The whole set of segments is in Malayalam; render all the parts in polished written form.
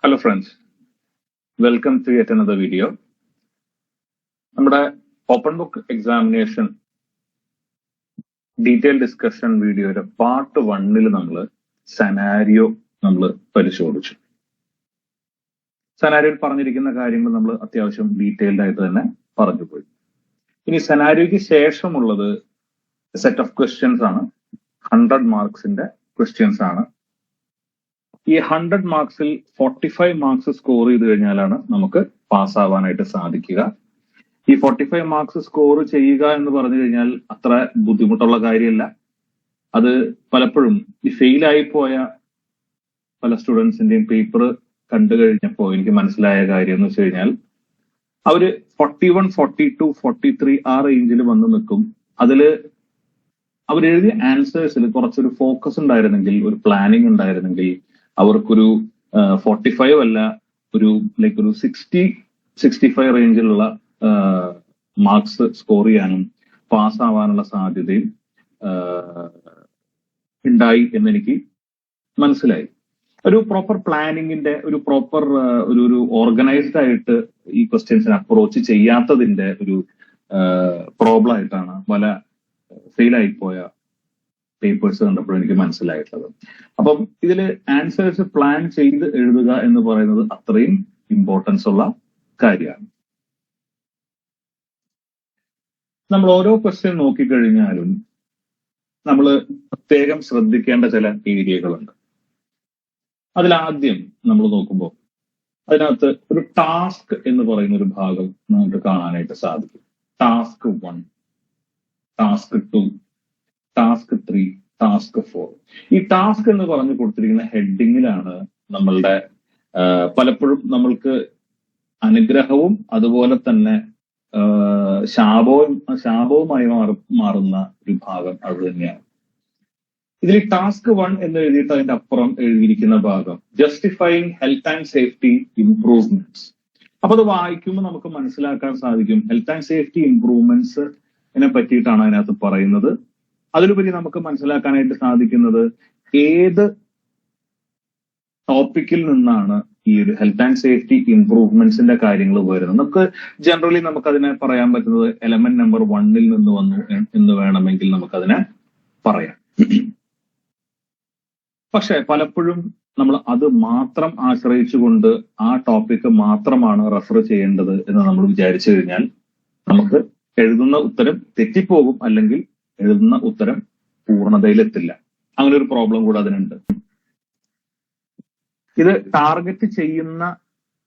Hello friends, welcome to yet another video. നമ്മുടെ open book examination detail discussion വീഡിയോയുടെ പാർട്ട് 1 നമ്മൾ സെനാരിയോ നമ്മൾ പരിശോധിച്ചു. സെനാരിയോയിൽ പറഞ്ഞിരിക്കുന്ന കാര്യങ്ങൾ നമ്മൾ അത്യാവശ്യം ഡീറ്റെയിൽഡ് ആയിട്ട് തന്നെ പറഞ്ഞു പോയി. ഇനി സെനാരിയോയ്ക്ക് ശേഷമുള്ളത് സെറ്റ് ഓഫ് ക്വസ്റ്റ്യൻസ് ആണ്. 100 മാർക്സിന്റെ ക്വസ്റ്റ്യൻസ് ആണ്. ഈ 100 മാർക്സിൽ 45 മാർക്സ് സ്കോർ ചെയ്ത് കഴിഞ്ഞാലാണ് നമുക്ക് പാസ്സാവാനായിട്ട് സാധിക്കുക. ഈ 45 മാർക്സ് സ്കോർ ചെയ്യുക എന്ന് പറഞ്ഞു കഴിഞ്ഞാൽ അത്ര ബുദ്ധിമുട്ടുള്ള കാര്യമല്ല. അത് പലപ്പോഴും ഈ ഫെയിലായി പോയ പല സ്റ്റുഡൻസിന്റെയും പേപ്പർ കണ്ടു കഴിഞ്ഞപ്പോൾ എനിക്ക് മനസ്സിലായ കാര്യം എന്ന് വെച്ച് കഴിഞ്ഞാൽ അവര് 41, 42, 43 ആ റേഞ്ചിൽ വന്ന് നിൽക്കും. അതില് അവരെഴുതിയ ആൻസേഴ്സിൽ കുറച്ചൊരു ഫോക്കസ് ഉണ്ടായിരുന്നെങ്കിൽ, ഒരു പ്ലാനിങ് ഉണ്ടായിരുന്നെങ്കിൽ അവർക്കൊരു 45 അല്ല, ഒരു 60-65 റേഞ്ചിലുള്ള മാർക്സ് സ്കോർ ചെയ്യാനും പാസ്സാവാനുള്ള സാധ്യതയും ഉണ്ടായി എന്നെനിക്ക് മനസ്സിലായി. ഒരു പ്രോപ്പർ പ്ലാനിങ്ങിന്റെ, ഒരു പ്രോപ്പർ ഒരു ഓർഗനൈസ്ഡ് ആയിട്ട് ഈ ക്വസ്റ്റ്യൻസിനെ അപ്രോച്ച് ചെയ്യാത്തതിന്റെ ഒരു പ്രോബ്ലം ആയിട്ടാണ് പല ഫെയിലായിപ്പോയ പേപ്പേഴ്സ് കണ്ടപ്പോൾ എനിക്ക് മനസ്സിലായിട്ടുള്ളത്. അപ്പം ഇതില് ആൻസേഴ്സ് പ്ലാൻ ചെയ്ത് എഴുതുക എന്ന് പറയുന്നത് അത്രയും ഇമ്പോർട്ടൻസ് ഉള്ള കാര്യമാണ്. നമ്മൾ ഓരോ ക്വസ്റ്റ്യൻ നോക്കിക്കഴിഞ്ഞാലും നമ്മൾ പ്രത്യേകം ശ്രദ്ധിക്കേണ്ട ചില ഏരിയകളുണ്ട്. അതിലാദ്യം നമ്മൾ നോക്കുമ്പോൾ അതിനകത്ത് ഒരു ടാസ്ക് എന്ന് പറയുന്ന ഒരു ഭാഗം നമുക്ക് കാണാനായിട്ട് സാധിക്കും. Task 1, task 2, task 3, task 4. ഈ ടാസ്ക് എന്ന് പറഞ്ഞു കൊടുത്തിരിക്കുന്ന ഹെഡിങ്ങിലാണ് നമ്മളുടെ പലപ്പോഴും നമ്മൾക്ക് അനുഗ്രഹവും അതുപോലെ തന്നെ ശാപവുമായി മാറുന്ന ഒരു ഭാഗം അത് തന്നെയാണ്. ഇതിൽ ടാസ്ക് 1 എന്ന് എഴുതിയിട്ട് അതിന്റെ അപ്പുറം എഴുതിയിരിക്കുന്ന ഭാഗം ജസ്റ്റിഫൈയിങ് ഹെൽത്ത് ആൻഡ് സേഫ്റ്റി ഇംപ്രൂവ്മെന്റ്സ്. അപ്പൊ അത് വായിക്കുമ്പോൾ നമുക്ക് മനസ്സിലാക്കാൻ സാധിക്കും ഹെൽത്ത് ആൻഡ് സേഫ്റ്റി ഇംപ്രൂവ്മെന്റ്സിനെ പറ്റിയിട്ടാണ് അതിനകത്ത് പറയുന്നത്. അതിലുപരി നമുക്ക് മനസ്സിലാക്കാനായിട്ട് സാധിക്കുന്നത് ഏത് ടോപ്പിക്കിൽ നിന്നാണ് ഈ ഒരു ഹെൽത്ത് ആൻഡ് സേഫ്റ്റി ഇംപ്രൂവ്മെന്റ്സിന്റെ കാര്യങ്ങൾ വരുന്നത്. നമുക്ക് ജനറലി നമുക്കതിനെ പറയാൻ പറ്റുന്നത് എലമെന്റ് നമ്പർ 1 നിന്ന് വന്നു എന്ന് വേണമെങ്കിൽ നമുക്കതിനെ പറയാം. പക്ഷെ പലപ്പോഴും നമ്മൾ അത് മാത്രം ആശ്രയിച്ചുകൊണ്ട് ആ ടോപ്പിക്ക് മാത്രമാണ് റെഫർ ചെയ്യേണ്ടത് എന്ന് നമ്മൾ വിചാരിച്ചു കഴിഞ്ഞാൽ നമുക്ക് എഴുതുന്ന ഉത്തരം തെറ്റിപ്പോകും, അല്ലെങ്കിൽ എഴുതുന്ന ഉത്തരം പൂർണ്ണതയിലെത്തില്ല. അങ്ങനെ ഒരു പ്രോബ്ലം കൂടെ അതിനുണ്ട്. ഇത് ടാർഗറ്റ് ചെയ്യുന്ന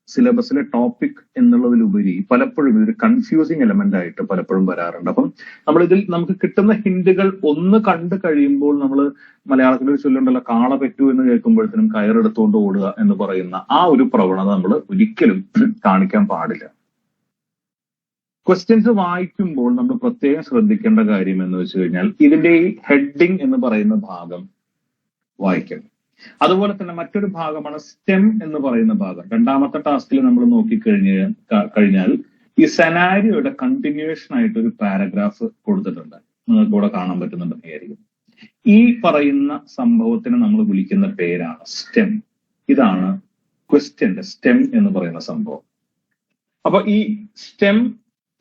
സിലബസിലെ ടോപ്പിക് എന്നുള്ളതിലുപരി പലപ്പോഴും ഇതൊരു കൺഫ്യൂസിങ് എലമെന്റ് ആയിട്ട് പലപ്പോഴും വരാറുണ്ട്. അപ്പം നമ്മളിതിൽ നമുക്ക് കിട്ടുന്ന ഹിന്റുകൾ ഒന്ന് കണ്ടു കഴിയുമ്പോൾ നമ്മൾ മലയാളത്തിൽ ഒരു ചൊല്ലുണ്ടല്ലോ, കാള പെറ്റു എന്ന് കേൾക്കുമ്പോഴത്തേനും കയറെടുത്തുകൊണ്ട് ഓടുക എന്ന് പറയുന്ന ആ ഒരു പ്രവണത നമ്മൾ ഒരിക്കലും കാണിക്കാൻ പാടില്ല. ക്വസ്റ്റ്യൻസ് വായിക്കുമ്പോൾ നമ്മൾ പ്രത്യേകം ശ്രദ്ധിക്കേണ്ട കാര്യം എന്ന് വെച്ച് കഴിഞ്ഞാൽ ഇതിന്റെ ഈ ഹെഡിങ് എന്ന് പറയുന്ന ഭാഗം വായിക്കണം. അതുപോലെ തന്നെ മറ്റൊരു ഭാഗമാണ് സ്റ്റെം എന്ന് പറയുന്ന ഭാഗം. രണ്ടാമത്തെ ടാസ്കിൽ നമ്മൾ നോക്കിക്കഴിഞ്ഞാൽ ഈ സെനാരിയോയുടെ കണ്ടിന്യൂവേഷൻ ആയിട്ട് ഒരു പാരഗ്രാഫ് കൊടുത്തിട്ടുണ്ട്. നിങ്ങൾക്ക് ഇവിടെ കാണാൻ പറ്റുന്നുണ്ടെന്ന് വിചാരിക്കും. ഈ പറയുന്ന സംഭവത്തിന് നമ്മൾ വിളിക്കുന്ന പേരാണ് സ്റ്റെം. ഇതാണ് ക്വസ്റ്റ്യന്റെ സ്റ്റെം എന്ന് പറയുന്ന സംഭവം. അപ്പൊ ഈ സ്റ്റെം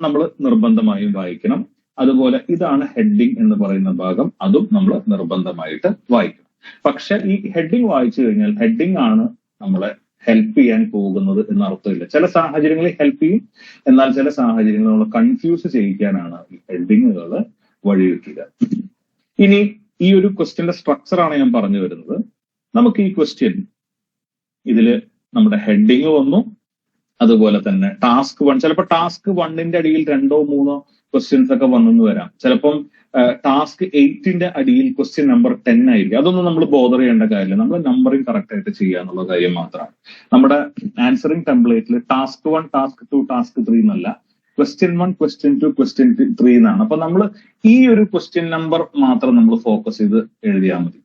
നമ്മൾ നിർബന്ധമായും വായിക്കണം. അതുപോലെ ഇതാണ് ഹെഡിങ് എന്ന് പറയുന്ന ഭാഗം, അതും നമ്മൾ നിർബന്ധമായിട്ട് വായിക്കണം. പക്ഷെ ഈ ഹെഡിങ് വായിച്ചു കഴിഞ്ഞാൽ ഹെഡിങ് ആണ് നമ്മളെ ഹെൽപ്പ് ചെയ്യാൻ പോകുന്നത് എന്ന അർത്ഥമില്ല. ചില സാഹചര്യങ്ങളിൽ ഹെൽപ്പ് ചെയ്യും, എന്നാൽ ചില സാഹചര്യങ്ങളിൽ നമ്മൾ കൺഫ്യൂസ് ചെയ്യിക്കാനാണ് ഈ ഹെഡിങ്ങുകൾ വഴിവെക്കുക. ഇനി ഈ ഒരു ക്വസ്റ്റ്യന്റെ സ്ട്രക്ചറാണ് ഞാൻ പറഞ്ഞു വരുന്നത്. നമുക്ക് ഈ ക്വസ്റ്റ്യൻ ഇതില് നമ്മുടെ ഹെഡിങ് വന്നു, അതുപോലെ തന്നെ ടാസ്ക് 1, ചിലപ്പോൾ ടാസ്ക് 1ന്റെ അടിയിൽ 2-3 ക്വസ്റ്റ്യൻസ് ഒക്കെ വന്നെന്ന് വരാം. ചിലപ്പം ടാസ്ക് 8ന്റെ അടിയിൽ ക്വസ്റ്റ്യൻ നമ്പർ 10 ആയിരിക്കും. അതൊന്നും നമ്മൾ ബോധർ ചെയ്യേണ്ട കാര്യമില്ല. നമ്മൾ നമ്പറിങ് കറക്റ്റ് ആയിട്ട് ചെയ്യുക എന്നുള്ള കാര്യം മാത്രമാണ്. നമ്മുടെ ആൻസറിങ് ടെംപ്ലേറ്റിൽ ടാസ്ക് 1, ടാസ്ക് 2, ടാസ്ക് 3 എന്നല്ല, ക്വസ്റ്റ്യൻ 1, ക്വസ്റ്റ്യൻ 2, ക്വസ്റ്റ്യൻ 3 എന്നാണ്. അപ്പൊ നമ്മൾ ഈ ഒരു ക്വസ്റ്റ്യൻ നമ്പർ മാത്രം നമ്മൾ ഫോക്കസ് ചെയ്ത് എഴുതിയാൽ മതി.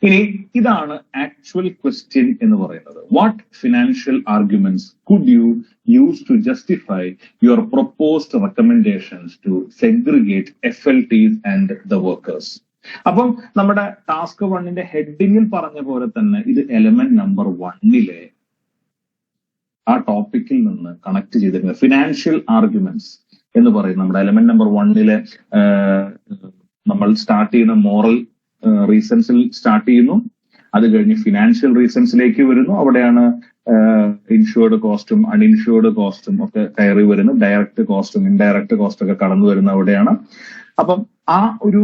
ഇനി ഇതാണ് ആക്ച്വൽ ക്വസ്റ്റ്യൻ എന്ന് പറയുന്നത്. What financial arguments could you use to justify your proposed recommendations to segregate FLTs and the workers. അപ്പം നമ്മുടെ ടാസ്ക് 1ന്റെ ഹെഡിങ്ങിൽ പറഞ്ഞ പോലെ തന്നെ ഇത് എലമെന്റ് നമ്പർ 1ലെ ആ ടോപ്പിക്കിൽ നിന്ന് കണക്ട് ചെയ്തിരിക്കുന്നത് ഫിനാൻഷ്യൽ ആർഗ്യുമെന്റ്സ് എന്ന് പറയും. നമ്മുടെ എലമെന്റ് നമ്പർ 1 നമ്മൾ സ്റ്റാർട്ട് ചെയ്യുന്ന മോറൽ റീസൺസിൽ സ്റ്റാർട്ട് ചെയ്യുന്നു. അത് കഴിഞ്ഞ് ഫിനാൻഷ്യൽ റീസൺസിലേക്ക് വരുന്നു. അവിടെയാണ് ഇൻഷുർഡ് കോസ്റ്റും അൺഇൻഷുർഡ് കോസ്റ്റും ഒക്കെ കയറി വരുന്നു. ഡയറക്റ്റ് കോസ്റ്റും ഇൻഡയറക്റ്റ് കോസ്റ്റും ഒക്കെ കടന്നു വരുന്ന അവിടെയാണ്. അപ്പം ആ ഒരു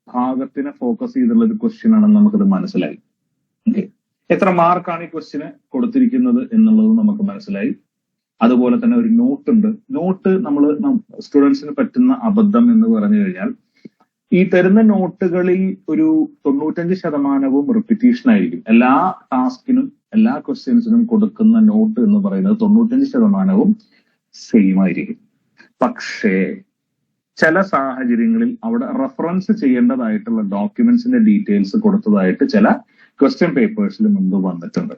ഭാഗത്തിനെ ഫോക്കസ് ചെയ്തുള്ള ഒരു ക്വസ്റ്റ്യൻ ആണെന്ന് നമുക്കത് മനസ്സിലായി. ഓക്കെ, എത്ര മാർക്കാണ് ഈ ക്വസ്റ്റ്യന് കൊടുത്തിരിക്കുന്നത് എന്നുള്ളത് നമുക്ക് മനസ്സിലായി. അതുപോലെ തന്നെ ഒരു നോട്ട് ഉണ്ട്. നോട്ട് നമ്മൾ സ്റ്റുഡൻസിന് പറ്റുന്ന അബദ്ധം എന്ന് പറഞ്ഞു കഴിഞ്ഞാൽ, ഈ തരുന്ന നോട്ടുകളിൽ ഒരു 95% റിപ്പീറ്റേഷൻ ആയിരിക്കും. എല്ലാ ടാസ്കിനും എല്ലാ ക്വസ്റ്റ്യൻസിനും കൊടുക്കുന്ന നോട്ട് എന്ന് പറയുന്നത് 95% സെയിം ആയിരിക്കും. പക്ഷേ ചില സാഹചര്യങ്ങളിൽ അവിടെ റെഫറൻസ് ചെയ്യേണ്ടതായിട്ടുള്ള ഡോക്യുമെന്റ്സിന്റെ ഡീറ്റെയിൽസ് കൊടുത്തതായിട്ട് ചില ക്വസ്റ്റ്യൻ പേപ്പേഴ്സിൽ മുമ്പ് വന്നിട്ടുണ്ട്.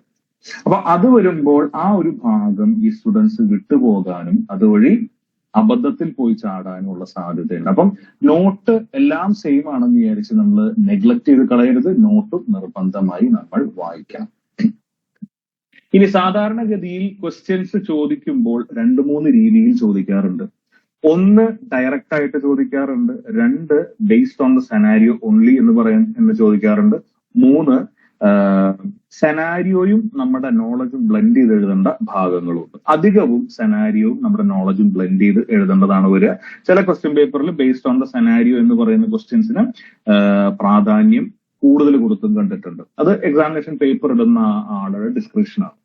അപ്പൊ അത് വരുമ്പോൾ ആ ഒരു ഭാഗം ഈ സ്റ്റുഡൻസ് വിട്ടുപോകാനും അതുവഴി അബദ്ധത്തിൽ പോയി ചാടാനുള്ള സാധ്യതയുണ്ട്. അപ്പം നോട്ട് എല്ലാം സെയിം ആണെന്ന് വിചാരിച്ച് നമ്മൾ നെഗ്ലക്ട് ചെയ്ത് കളയരുത്. നോട്ട് നിർബന്ധമായി നമ്മൾ വായിക്കണം. ഇനി സാധാരണഗതിയിൽ ക്വസ്റ്റ്യൻസ് ചോദിക്കുമ്പോൾ 2-3 രീതിയിൽ ചോദിക്കാറുണ്ട്. 1 ഡയറക്റ്റ് ആയിട്ട് ചോദിക്കാറുണ്ട്. 2 based on the scenario only എന്ന് ചോദിക്കാറുണ്ട്. 3 സെനാരിയോയും നമ്മുടെ നോളജും ബ്ലെൻഡ് ചെയ്ത് എഴുതേണ്ട ഭാഗങ്ങളുണ്ട്. അധികവും സെനാരിയോയും നമ്മുടെ നോളജും ബ്ലെൻഡ് ചെയ്ത് എഴുതേണ്ടതാണ് വരിക. ചില ക്വസ്റ്റ്യൻ പേപ്പറിൽ ബേസ്ഡ് ഓൺ ദ സെനാരിയോ എന്ന് പറയുന്ന ക്വസ്റ്റ്യൻസിന് പ്രാധാന്യം കൂടുതൽ കൊടുത്തും കണ്ടിട്ടുണ്ട്. അത് എക്സാമിനേഷൻ പേപ്പർ ഇടുന്ന ആളുടെ ഡിസ്ക്രിപ്ഷനാണ്.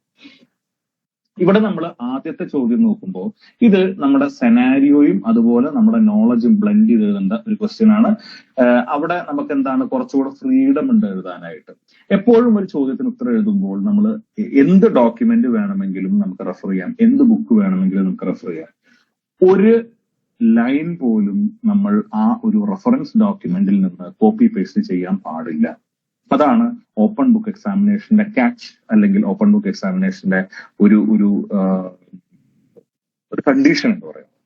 ഇവിടെ നമ്മൾ ആദ്യത്തെ ചോദ്യം നോക്കുമ്പോൾ ഇത് നമ്മുടെ സെനാരിയോയും അതുപോലെ നമ്മുടെ നോളജും ബ്ലെൻഡ് ചെയ്ത് എഴുതേണ്ട ഒരു ക്വസ്റ്റ്യൻ ആണ്. അവിടെ നമുക്ക് എന്താണ് കുറച്ചുകൂടെ ഫ്രീഡം ഉണ്ട് എഴുതാനായിട്ട്. എപ്പോഴും ഒരു ചോദ്യത്തിന് ഉത്തരം എഴുതുമ്പോൾ നമ്മൾ എന്ത് ഡോക്യുമെന്റ് വേണമെങ്കിലും നമുക്ക് റെഫർ ചെയ്യാം, എന്ത് ബുക്ക് വേണമെങ്കിലും നമുക്ക് റെഫർ ചെയ്യാം. ഒരു ലൈൻ പോലും നമ്മൾ ആ ഒരു റെഫറൻസ് ഡോക്യുമെന്റിൽ നിന്ന് കോപ്പി പേസ്റ്റ് ചെയ്യാൻ പാടില്ല. അതാണ് ഓപ്പൺ ബുക്ക് എക്സാമിനേഷന്റെ ക്യാച്ച്, അല്ലെങ്കിൽ ഓപ്പൺ ബുക്ക് എക്സാമിനേഷന്റെ ഒരു കണ്ടീഷൻ എന്ന് പറയുന്നത്.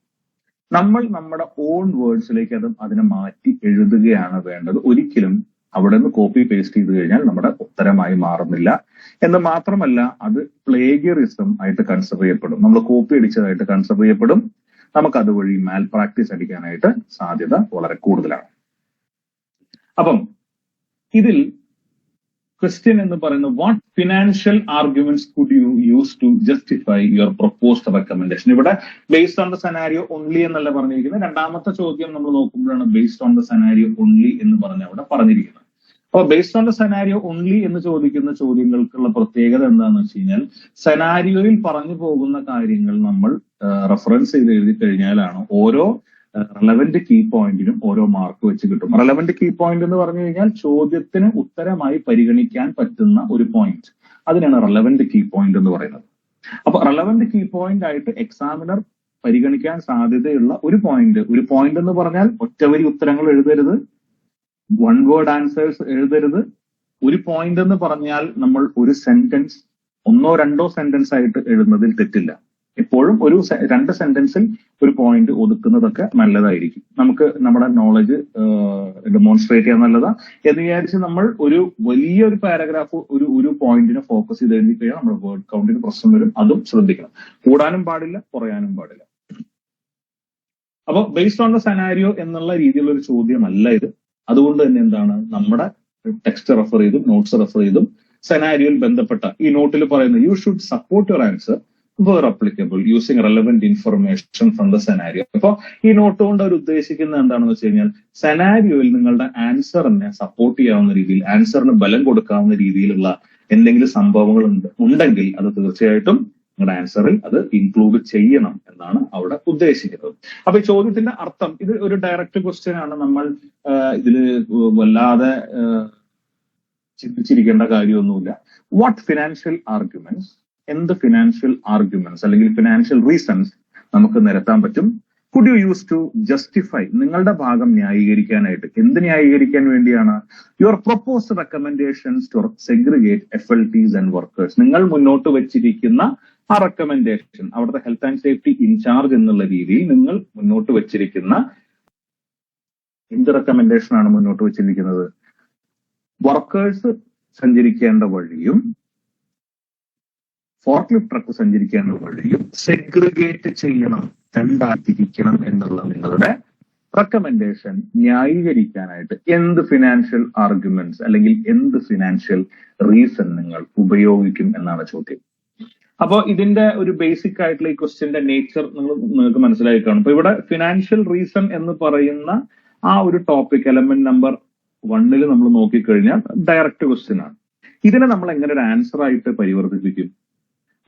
നമ്മൾ നമ്മുടെ ഓൺ വേർഡ്സിലേക്ക് അതിനെ മാറ്റി എഴുതുകയാണ് വേണ്ടത്. ഒരിക്കലും അവിടെ നിന്ന് കോപ്പി പേസ്റ്റ് ചെയ്ത് കഴിഞ്ഞാൽ നമ്മുടെ ഉത്തരമായി മാറുന്നില്ല. എന്ന് മാത്രമല്ല, അത് പ്ലേഗിയറിസം ആയിട്ട് കൺസിഡർ ചെയ്യപ്പെടും. നമ്മൾ കോപ്പി അടിച്ചതായിട്ട് കൺസിഡർ ചെയ്യപ്പെടും. നമുക്ക് അതുവഴി മാൽ പ്രാക്ടീസ് അടിക്കാനായിട്ട് സാധ്യത വളരെ കൂടുതലാണ്. അപ്പം ഇതിൽ ക്വസ്റ്റ്യൻ എന്ന് പറയുന്നത്, what financial arguments could you use to justify your proposed recommendation. ഇവിടെ based on the scenario only എന്നല്ല പറഞ്ഞിരിക്കുന്നത്. രണ്ടാമത്തെ ചോദ്യം നമ്മൾ നോക്കുമ്പോഴാണ് based on the scenario only എന്ന് അവിടെ പറഞ്ഞിരിക്കുന്നത്. അപ്പൊ based on the scenario only എന്ന് ചോദിക്കുന്ന ചോദ്യങ്ങൾക്കുള്ള പ്രത്യേകത എന്താണെന്ന് വെച്ച് കഴിഞ്ഞാൽ, സെനാരിയോയിൽ പറഞ്ഞു പോകുന്ന കാര്യങ്ങൾ നമ്മൾ റെഫറൻസ് ചെയ്ത് എഴുതി കഴിഞ്ഞാലാണ് ഓരോ റെലവന്റ് കീ പോയിന്റിനും ഓരോ മാർക്ക് വെച്ച് കിട്ടും. റെലവന്റ് കീ പോയിന്റ് എന്ന് പറഞ്ഞു കഴിഞ്ഞാൽ ചോദ്യത്തിന് ഉത്തരമായി പരിഗണിക്കാൻ പറ്റുന്ന ഒരു പോയിന്റ്, അതിനാണ് റെലവന്റ് കീ പോയിന്റ് എന്ന് പറയുന്നത്. അപ്പൊ റെലവന്റ് കീ പോയിന്റ് ആയിട്ട് എക്സാമിനർ പരിഗണിക്കാൻ സാധ്യതയുള്ള ഒരു പോയിന്റ് എന്ന് പറഞ്ഞാൽ ഒറ്റവരി ഉത്തരങ്ങൾ എഴുതരുത്, 1 വേർഡ് ആൻസേഴ്സ് എഴുതരുത്. ഒരു പോയിന്റ് എന്ന് പറഞ്ഞാൽ നമ്മൾ ഒരു സെന്റൻസ് 1-2 സെന്റൻസ് ആയിട്ട് എഴുതുന്നതിൽ തെറ്റില്ല. എപ്പോഴും ഒരു 2 സെന്റൻസിൽ ഒരു പോയിന്റ് ഒതുക്കുന്നതൊക്കെ നല്ലതായിരിക്കും. നമുക്ക് നമ്മുടെ നോളജ് ഡെമോൺസ്ട്രേറ്റ് ചെയ്യാൻ നല്ലതാ എന്ന് വിചാരിച്ച് നമ്മൾ ഒരു വലിയൊരു പാരഗ്രാഫ് ഒരു പോയിന്റിനെ ഫോക്കസ് ചെയ്ത് എഴുതി കഴിഞ്ഞാൽ നമ്മുടെ വേർഡ് കൗണ്ടിന് പ്രശ്നം വരും. അതും ശ്രദ്ധിക്കണം. കൂടാനും പാടില്ല, കുറയാനും പാടില്ല. അപ്പൊ ബേസ്ഡ് ഓൺ ദ സെനാരിയോ എന്നുള്ള രീതിയിലുള്ള ഒരു ചോദ്യമല്ല ഇത്. അതുകൊണ്ട് തന്നെ എന്താണ്, നമ്മുടെ ടെക്സ്റ്റ് റെഫർ ചെയ്തും നോട്ട്സ് റെഫർ ചെയ്തും സെനാരിയോയിൽ ബന്ധപ്പെട്ട ഈ നോട്ടിൽ പറയുന്നത്, you should support your answer where applicable using relevant information from the scenario. അപ്പൊ ഈ നോട്ട് കൊണ്ട് അവർ ഉദ്ദേശിക്കുന്നത് എന്താണെന്ന് വെച്ച് കഴിഞ്ഞാൽ, സെനാരിയോയിൽ നിങ്ങളുടെ ആൻസറിനെ സപ്പോർട്ട് ചെയ്യാവുന്ന രീതിയിൽ, ആൻസറിന് ബലം കൊടുക്കാവുന്ന രീതിയിലുള്ള എന്തെങ്കിലും സംഭവങ്ങൾ ഉണ്ടെങ്കിൽ അത് തീർച്ചയായിട്ടും നിങ്ങളുടെ ആൻസറിൽ അത് ഇൻക്ലൂഡ് ചെയ്യണം എന്നാണ് അവിടെ ഉദ്ദേശിക്കുന്നത്. അപ്പൊ ഈ ചോദ്യത്തിന്റെ അർത്ഥം, ഇത് ഒരു ഡയറക്റ്റ് ക്വസ്റ്റ്യൻ ആണ്. നമ്മൾ ഇതില് വല്ലാതെ ചിന്തിച്ചിരിക്കേണ്ട കാര്യമൊന്നുമില്ല. വാട്ട് ഫിനാൻഷ്യൽ ആർഗ്യുമെന്റ്സ്, എന്ത് ഫിനാൻഷ്യൽ ആർഗ്യുമെന്റ്സ് അല്ലെങ്കിൽ ഫിനാൻഷ്യൽ റീസൺസ് നമുക്ക് നിരത്താൻ പറ്റും? Could you use to justify, നിങ്ങളുടെ ഭാഗം ന്യായീകരിക്കാനായിട്ട്. എന്ത് ന്യായീകരിക്കാൻ വേണ്ടിയാണ്? Your proposed recommendations to segregate FLTs and workers. നിങ്ങൾ മുന്നോട്ട് വെച്ചിരിക്കുന്ന ആ റെക്കമെൻഡേഷൻ, അവിടുത്തെ ഹെൽത്ത് ആൻഡ് സേഫ്റ്റി ഇൻചാർജ് എന്നുള്ള രീതിയിൽ നിങ്ങൾ മുന്നോട്ട് വെച്ചിരിക്കുന്ന എന്ത് റെക്കമെൻഡേഷൻ ആണ് മുന്നോട്ട് വെച്ചിരിക്കുന്നത്? വർക്കേഴ്സ് സഞ്ചരിക്കേണ്ട വഴിയും ഫോർക്ലിഫ്റ്റ് ട്രക്ക് സഞ്ചരിക്കുന്ന വഴിയും സെഗ്രിഗേറ്റ് ചെയ്യണം, രണ്ടാക്കിരിക്കണം എന്നുള്ള നിങ്ങളുടെ റെക്കമെൻഡേഷൻ ന്യായീകരിക്കാനായിട്ട് എന്ത് ഫിനാൻഷ്യൽ ആർഗ്യുമെന്റ്സ് അല്ലെങ്കിൽ എന്ത് ഫിനാൻഷ്യൽ റീസൺ നിങ്ങൾ ഉപയോഗിക്കും എന്നാണ് ചോദ്യം. അപ്പോൾ ഇതിന്റെ ഒരു ബേസിക് ആയിട്ടുള്ള ഈ ക്വസ്റ്റ്യന്റെ നേച്ചർ നിങ്ങൾക്ക് മനസ്സിലായി കാണും. അപ്പൊ ഇവിടെ ഫിനാൻഷ്യൽ റീസൺ എന്ന് പറയുന്ന ആ ഒരു ടോപ്പിക് എലമെന്റ് നമ്പർ 1 നമ്മൾ നോക്കിക്കഴിഞ്ഞാൽ ഡയറക്റ്റ് ക്വസ്റ്റ്യൻ ആണ്. ഇതിനെ നമ്മൾ എങ്ങനെ ഒരു ആൻസർ ആയിട്ട് പരിവർത്തിപ്പിക്കും?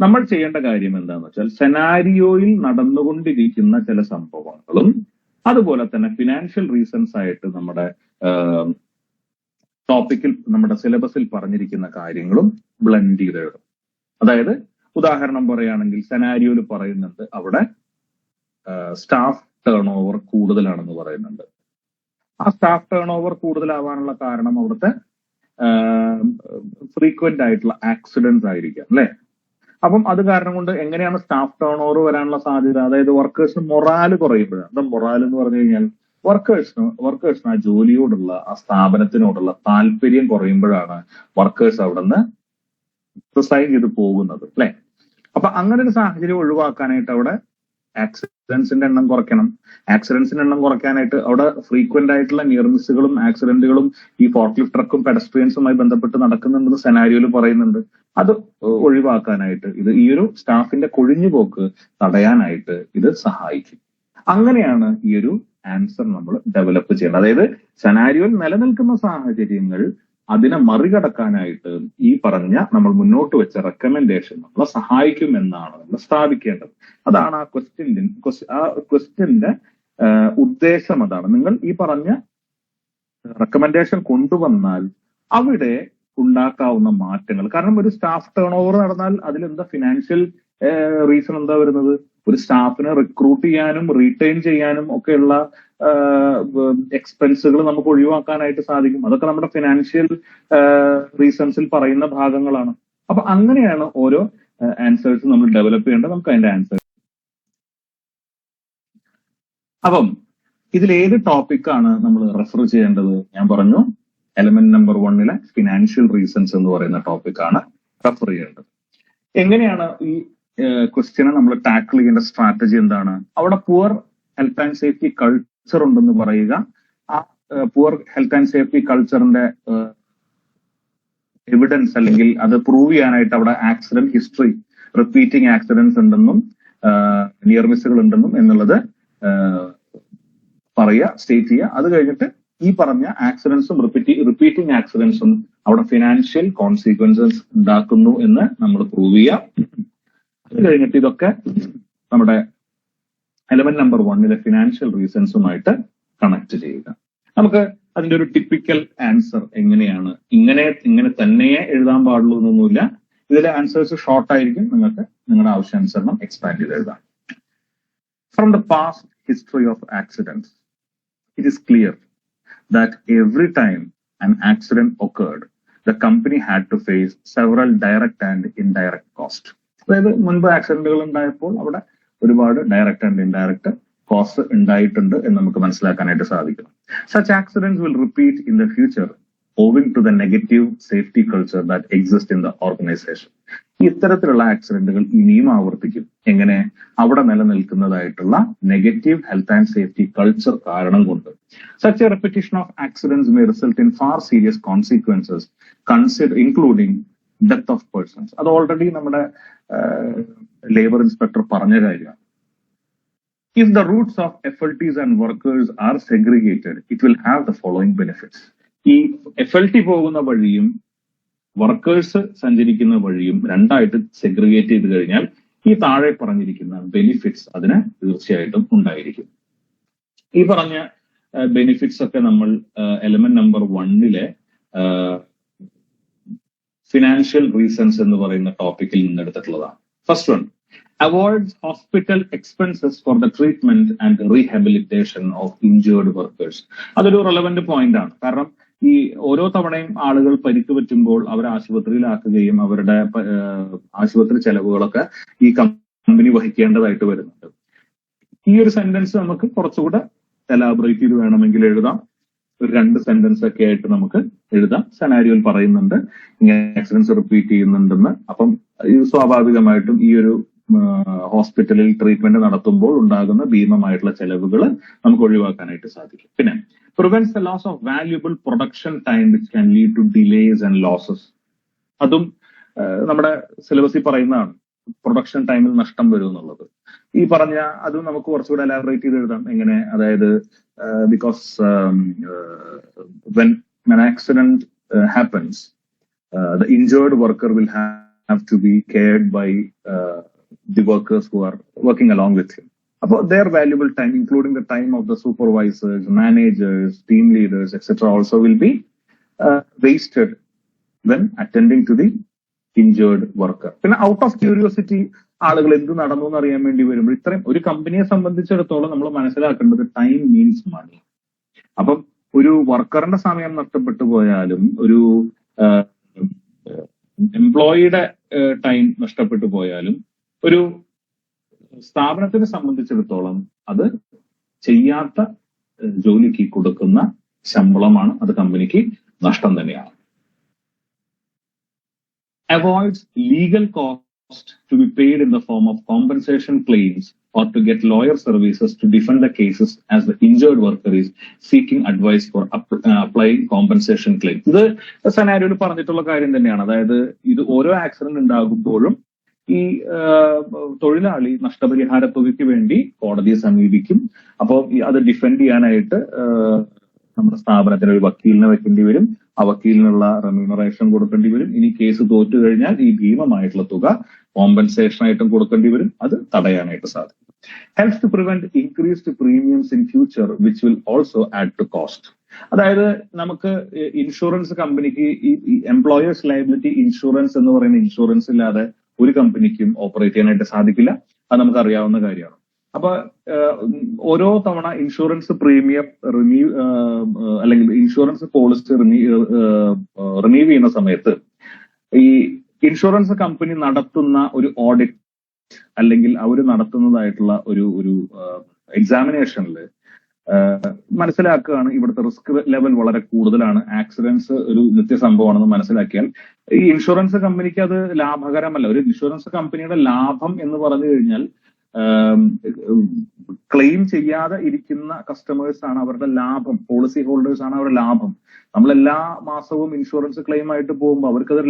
നമ്മൾ ചെയ്യേണ്ട കാര്യം എന്താണെന്ന് വെച്ചാൽ സെനാരിയോയിൽ നടന്നുകൊണ്ടിരിക്കുന്ന ചില സംഭവങ്ങളും അതുപോലെ തന്നെ ഫിനാൻഷ്യൽ റീസൺസ് ആയിട്ട് നമ്മുടെ ടോപ്പിക്കിൽ നമ്മുടെ സിലബസിൽ പറഞ്ഞിരിക്കുന്ന കാര്യങ്ങളും ബ്ലെൻഡ് ചെയ്ത് എഴുതും. അതായത് ഉദാഹരണം പറയുകയാണെങ്കിൽ സെനാരിയോയിൽ പറയുന്നുണ്ട് അവിടെ സ്റ്റാഫ് ടേൺ ഓവർ കൂടുതലാണെന്ന് പറയുന്നുണ്ട്. ആ സ്റ്റാഫ് ടേൺ ഓവർ കൂടുതലാവാനുള്ള കാരണം അവിടുത്തെ ഫ്രീക്വന്റ് ആയിട്ടുള്ള ആക്സിഡൻസ് ആയിരിക്കാം അല്ലെ. അപ്പം അത് കാരണം കൊണ്ട് എങ്ങനെയാണ് സ്റ്റാഫ് ടേൺ ഓവർ വരാനുള്ള സാധ്യത? അതായത് വർക്കേഴ്സിന് മൊറാല് കുറയുമ്പോഴാണ്. എന്താ മൊറാൽ എന്ന് പറഞ്ഞു കഴിഞ്ഞാൽ വർക്കേഴ്സിന് ആ ജോലിയോടുള്ള ആ സ്ഥാപനത്തിനോടുള്ള താല്പര്യം കുറയുമ്പോഴാണ് വർക്കേഴ്സ് അവിടെ നിന്ന് റിസൈൻ ചെയ്ത് പോകുന്നത് അല്ലെ. അപ്പൊ അങ്ങനെ ഒരു സാഹചര്യം ഒഴിവാക്കാനായിട്ട് അവിടെ ആക്സിഡൻസിന്റെ എണ്ണം കുറയ്ക്കണം. ആക്സിഡൻസിന്റെ എണ്ണം കുറയ്ക്കാനായിട്ട് അവിടെ ഫ്രീക്വന്റ് ആയിട്ടുള്ള നിയർ മിസ്സുകളും ആക്സിഡന്റുകളും ഈ ഫോർക്ലിഫ്റ്റ് ട്രക്കും പെഡസ്ട്രിയൻസുമായി ബന്ധപ്പെട്ട് നടക്കുന്നുണ്ടെന്ന് സെനാരിയോയിൽ പറയുന്നുണ്ട്. അത് ഒഴിവാക്കാനായിട്ട് ഇത് ഈ ഒരു സ്റ്റാഫിന്റെ കൊഴിഞ്ഞുപോക്ക് തടയാനായിട്ട് ഇത് സഹായിക്കും. അങ്ങനെയാണ് ഈ ഒരു ആൻസർ നമ്മൾ ഡെവലപ്പ് ചെയ്യേണ്ടത്. അതായത് സെനാരിയോയിൽ നിലനിൽക്കുന്ന സാഹചര്യങ്ങൾ അതിനെ മറികടക്കാനായിട്ട് ഈ പറഞ്ഞ നമ്മൾ മുന്നോട്ട് വെച്ച റെക്കമെൻഡേഷൻ നമ്മളെ സഹായിക്കുമെന്നാണ് നമ്മൾ സ്ഥാപിക്കേണ്ടത്. അതാണ് ആ ക്വസ്റ്റ്യന്റെ ഉദ്ദേശം. അതാണ് നിങ്ങൾ ഈ പറഞ്ഞ റെക്കമെൻഡേഷൻ കൊണ്ടുവന്നാൽ അവിടെ ഉണ്ടാക്കാവുന്ന മാറ്റങ്ങൾ. കാരണം ഒരു സ്റ്റാഫ് ടേൺ ഓവർ നടന്നാൽ അതിലെന്താ ഫിനാൻഷ്യൽ റീസൺ എന്താ വരുന്നത്? ഒരു സ്റ്റാഫിനെ റിക്രൂട്ട് ചെയ്യാനും റീറ്റെയിൻ ചെയ്യാനും ഒക്കെയുള്ള എക്സ്പെൻസുകൾ നമുക്ക് ഒഴിവാക്കാനായിട്ട് സാധിക്കും. അതൊക്കെ നമ്മുടെ ഫിനാൻഷ്യൽ റീസൺസിൽ പറയുന്ന ഭാഗങ്ങളാണ്. അപ്പൊ അങ്ങനെയാണ് ഓരോ ആൻസേഴ്സ് നമ്മൾ ഡെവലപ്പ് ചെയ്യേണ്ടത്. നമുക്ക് അതിന്റെ ആൻസർ. അപ്പം ഇതിൽ ഏത് ടോപ്പിക്കാണ് നമ്മൾ റെഫർ ചെയ്യേണ്ടത്? ഞാൻ പറഞ്ഞു എലമെന്റ് നമ്പർ 1 ഫിനാൻഷ്യൽ റീസൺസ് എന്ന് പറയുന്ന ടോപ്പിക്കാണ് റെഫർ ചെയ്യേണ്ടത്. എങ്ങനെയാണ് ഈ ക്വസ്റ്റ്യനെ നമ്മൾ ടാക്കിൾ ചെയ്യേണ്ട സ്ട്രാറ്റജി എന്താണ്? അവിടെ poor health and safety culture ഉണ്ടെന്ന് പറയുക. ആ പുവർ ഹെൽത്ത് ആൻഡ് സേഫ്റ്റി കൾച്ചറിന്റെ എവിഡൻസ് അല്ലെങ്കിൽ അത് പ്രൂവ് ചെയ്യാനായിട്ട് അവിടെ ആക്സിഡന്റ് ഹിസ്റ്ററി, റിപ്പീറ്റിംഗ് ആക്സിഡൻസ് ഉണ്ടെന്നും നിയർ മിസ്സുകൾ ഉണ്ടെന്നും എന്നുള്ളത് പറയുക, സ്റ്റേറ്റ് ചെയ്യുക. അത് കഴിഞ്ഞിട്ട് ഈ പറഞ്ഞ ആക്സിഡൻസും റിപ്പീറ്റിംഗ് ആക്സിഡൻസും അവിടെ ഫിനാൻഷ്യൽ കോൺസിക്വൻസസ് ഉണ്ടാക്കുന്നു എന്ന് നമ്മൾ പ്രൂവ് ചെയ്യാം. അത് കഴിഞ്ഞിട്ട് ഇതൊക്കെ നമ്മുടെ എലമെന്റ് നമ്പർ 1 ഫിനാൻഷ്യൽ റീസൺസുമായിട്ട് കണക്ട് ചെയ്യുക. നമുക്ക് അതിന്റെ ഒരു ടിപ്പിക്കൽ ആൻസർ എങ്ങനെയാണ്? ഇങ്ങനെ തന്നെയേ എഴുതാൻ പാടുള്ളൂ എന്നൊന്നുമില്ല. ഇതിലെ ആൻസേഴ്സ് ഷോർട്ട് ആയിരിക്കും. നിങ്ങൾക്ക് നിങ്ങളുടെ ആവശ്യാനുസരണം എക്സ്പാൻഡ് ചെയ്ത് എഴുതാം. From the past history of accidents it is clear that every time an accident occurred, the company had to face several direct and indirect costs. അതായത് മുൻപ് ആക്സിഡന്റുകൾ ഉണ്ടായപ്പോൾ അവിടെ ഒരുപാട് ഡയറക്റ്റ് ആൻഡ് ഇൻഡയറക്റ്റ് കോസ്റ്റ് ഉണ്ടായിട്ടുണ്ട് എന്ന് നമുക്ക് മനസ്സിലാക്കാനായിട്ട് സാധിക്കും. Such accidents will repeat in the future owing to the negative safety culture that exists in the organization. ഇത്തരത്തിലുള്ള ആക്സിഡന്റുകൾ ഇനിയും ആവർത്തിക്കും. എങ്ങനെ? അവിടെ നിലനിൽക്കുന്നതായിട്ടുള്ള negative health and safety culture കാരണം കൊണ്ട്. Such a repetition of accidents may result in far serious consequences, including death of persons. അത് ഓൾറെഡി നമ്മുടെ ലേബർ ഇൻസ്പെക്ടർ പറഞ്ഞ കാര്യമാണ്. If the routes of FLTs and workers are segregated, it will have the following benefits. ഈ FLT പോകുന്ന വഴിയും വർക്കേഴ്സ് സഞ്ചരിക്കുന്ന വഴിയും രണ്ടായിട്ട് സെഗ്രിഗേറ്റ് ചെയ്ത് കഴിഞ്ഞാൽ ഈ താഴെ പറഞ്ഞിരിക്കുന്ന ബെനിഫിറ്റ്സ് അതിന് തീർച്ചയായിട്ടും ഉണ്ടായിരിക്കും. ഈ പറഞ്ഞ ബെനിഫിറ്റ്സ് ഒക്കെ നമ്മൾ എലമെന്റ് നമ്പർ 1 ഫിനാൻഷ്യൽ റീസൺസ് എന്ന് പറയുന്ന ടോപ്പിക്കിൽ നിന്ന് എടുത്തിട്ടുള്ളതാണ്. First one, avoids hospital expenses for the treatment and rehabilitation of injured workers. അതൊരു റെലവന്റ് പോയിന്റ് ആണ്. കാരണം ഈ ഓരോ തവണയും ആളുകൾ പരിക്ക് പറ്റുമ്പോൾ അവരെ ആശുപത്രിയിലാക്കുകയും അവരുടെ ആശുപത്രി ചെലവുകളൊക്കെ ഈ കമ്പനി വഹിക്കേണ്ടതായിട്ട് വരുന്നുണ്ട്. ഈ ഒരു സെന്റൻസ് നമുക്ക് കുറച്ചുകൂടെ എലാബറേറ്റ് ചെയ്ത് വേണമെങ്കിൽ എഴുതാം. ഒരു 2 സെന്റൻസ് ഒക്കെ ആയിട്ട് നമുക്ക് എഴുതാം. സെനാരിയോയിൽ പറയുന്നുണ്ട് ഇങ്ങനെ ആക്സിഡൻസ് റിപ്പീറ്റ് ചെയ്യുന്നുണ്ടെന്ന്. അപ്പം സ്വാഭാവികമായിട്ടും ഈ ഒരു ഹോസ്പിറ്റലിൽ ട്രീറ്റ്മെന്റ് നടത്തുമ്പോൾ ഉണ്ടാകുന്ന ഭീമമായിട്ടുള്ള ചെലവുകൾ നമുക്ക് ഒഴിവാക്കാനായിട്ട് സാധിക്കും. പിന്നെ prevents the loss of valuable production time which can lead to delays and losses. അതും നമ്മുടെ സിലബസിൽ പറയുന്നതാണ്, പ്രൊഡക്ഷൻ ടൈമിൽ നഷ്ടം വരും എന്നുള്ളത്. ഈ പറഞ്ഞ അതും നമുക്ക് കുറച്ചുകൂടെ എലാബറേറ്റ് ചെയ്ത് എഴുതാം. എങ്ങനെ? അതായത് because when an accident happens, the injured worker will have to be cared by the workers who are working along with him. About their valuable time, including the time of the supervisors, managers, team leaders, etc., also will be wasted when attending to the injured worker. പിന്നെ ഔട്ട് ഓഫ് ക്യൂരിയോസിറ്റി ആളുകൾ എന്ത് നടന്നു എന്ന് അറിയാൻ വേണ്ടി വരുമ്പോൾ ഇത്രയും ഒരു കമ്പനിയെ സംബന്ധിച്ചിടത്തോളം നമ്മൾ മനസ്സിലാക്കേണ്ടത് ടൈം മീൻസ് മണി. അപ്പം ഒരു വർക്കറിന്റെ സമയം നഷ്ടപ്പെട്ടു പോയാലും ഒരു എംപ്ലോയിയുടെ ടൈം നഷ്ടപ്പെട്ടു പോയാലും ഒരു സ്ഥാപനത്തിനെ സംബന്ധിച്ചിടത്തോളം അത് ചെയ്യാത്ത ജോലിക്ക് കൊടുക്കുന്ന ശമ്പളമാണ്, അത് കമ്പനിക്ക് നഷ്ടം തന്നെയാണ്. Avoids legal cost to be paid in the form of compensation claims or to get lawyer services to defend the cases as the injured worker is seeking advice for applying compensation claim. ഇത് സെനാരിയോയിൽ പറഞ്ഞിട്ടുള്ള കാര്യം തന്നെയാണ്. അതായത് ഇത് ഓരോ ആക്സിഡന്റ് ഉണ്ടാകുമ്പോഴും ഈ തൊഴിലാളി നഷ്ടപരിഹാര തുകയ്ക്ക് വേണ്ടി കോടതിയെ സമീപിക്കും. അപ്പോൾ അത് ഡിഫെൻഡ് ചെയ്യാനായിട്ട് നമ്മുടെ സ്ഥാപനത്തിന് ഒരു വക്കീലിനെ വെക്കേണ്ടി വരും. ആ വക്കീലിനുള്ള റെമ്യൂണറേഷൻ കൊടുക്കേണ്ടി വരും. ഇനി കേസ് തോറ്റു കഴിഞ്ഞാൽ ഈ ഭീമമായിട്ടുള്ള തുക കോമ്പൻസേഷൻ ആയിട്ടും കൊടുക്കേണ്ടി വരും. അത് തടയാനായിട്ട് സാധിക്കും. Helps to prevent increased premiums in future which will also add to cost. അതായത് നമുക്ക് ഇൻഷുറൻസ് കമ്പനിക്ക് ഈ എംപ്ലോയേഴ്സ് ലയബിലിറ്റി ഇൻഷുറൻസ് എന്ന് പറയുന്ന ഇൻഷുറൻസ് ഇല്ലാതെ ഒരു കമ്പനിക്കും ഓപ്പറേറ്റ് ചെയ്യാനായിട്ട് സാധിക്കില്ല. അത് നമുക്ക് അറിയാവുന്ന കാര്യമാണ്. അപ്പൊ ഓരോ തവണ ഇൻഷുറൻസ് പ്രീമിയം അല്ലെങ്കിൽ ഇൻഷുറൻസ് പോളിസി റിന്യൂ ചെയ്യുന്ന സമയത്ത് ഈ ഇൻഷുറൻസ് കമ്പനി നടത്തുന്ന ഒരു ഓഡിറ്റ് അല്ലെങ്കിൽ അവർ നടത്തുന്നതായിട്ടുള്ള ഒരു എക്സാമിനേഷനിൽ മനസ്സിലാക്കുകയാണ് ഇവിടുത്തെ റിസ്ക് ലെവൽ വളരെ കൂടുതലാണ്, ആക്സിഡൻസ് ഒരു നിത്യസംഭവമാണെന്ന് മനസ്സിലാക്കിയാൽ ഈ ഇൻഷുറൻസ് കമ്പനിക്ക് അത് ലാഭകരമല്ല. ഒരു ഇൻഷുറൻസ് കമ്പനിയുടെ ലാഭം എന്ന് പറഞ്ഞു കഴിഞ്ഞാൽ ക്ലെയിം ചെയ്യാതെ ഇരിക്കുന്ന കസ്റ്റമേഴ്സ് ആണ് അവരുടെ ലാഭം, പോളിസി ഹോൾഡേഴ്സ് ആണ് അവരുടെ ലാഭം. നമ്മൾ എല്ലാ മാസവും ഇൻഷുറൻസ് ക്ലെയിം ആയിട്ട് പോകുമ്പോൾ അവർക്കത്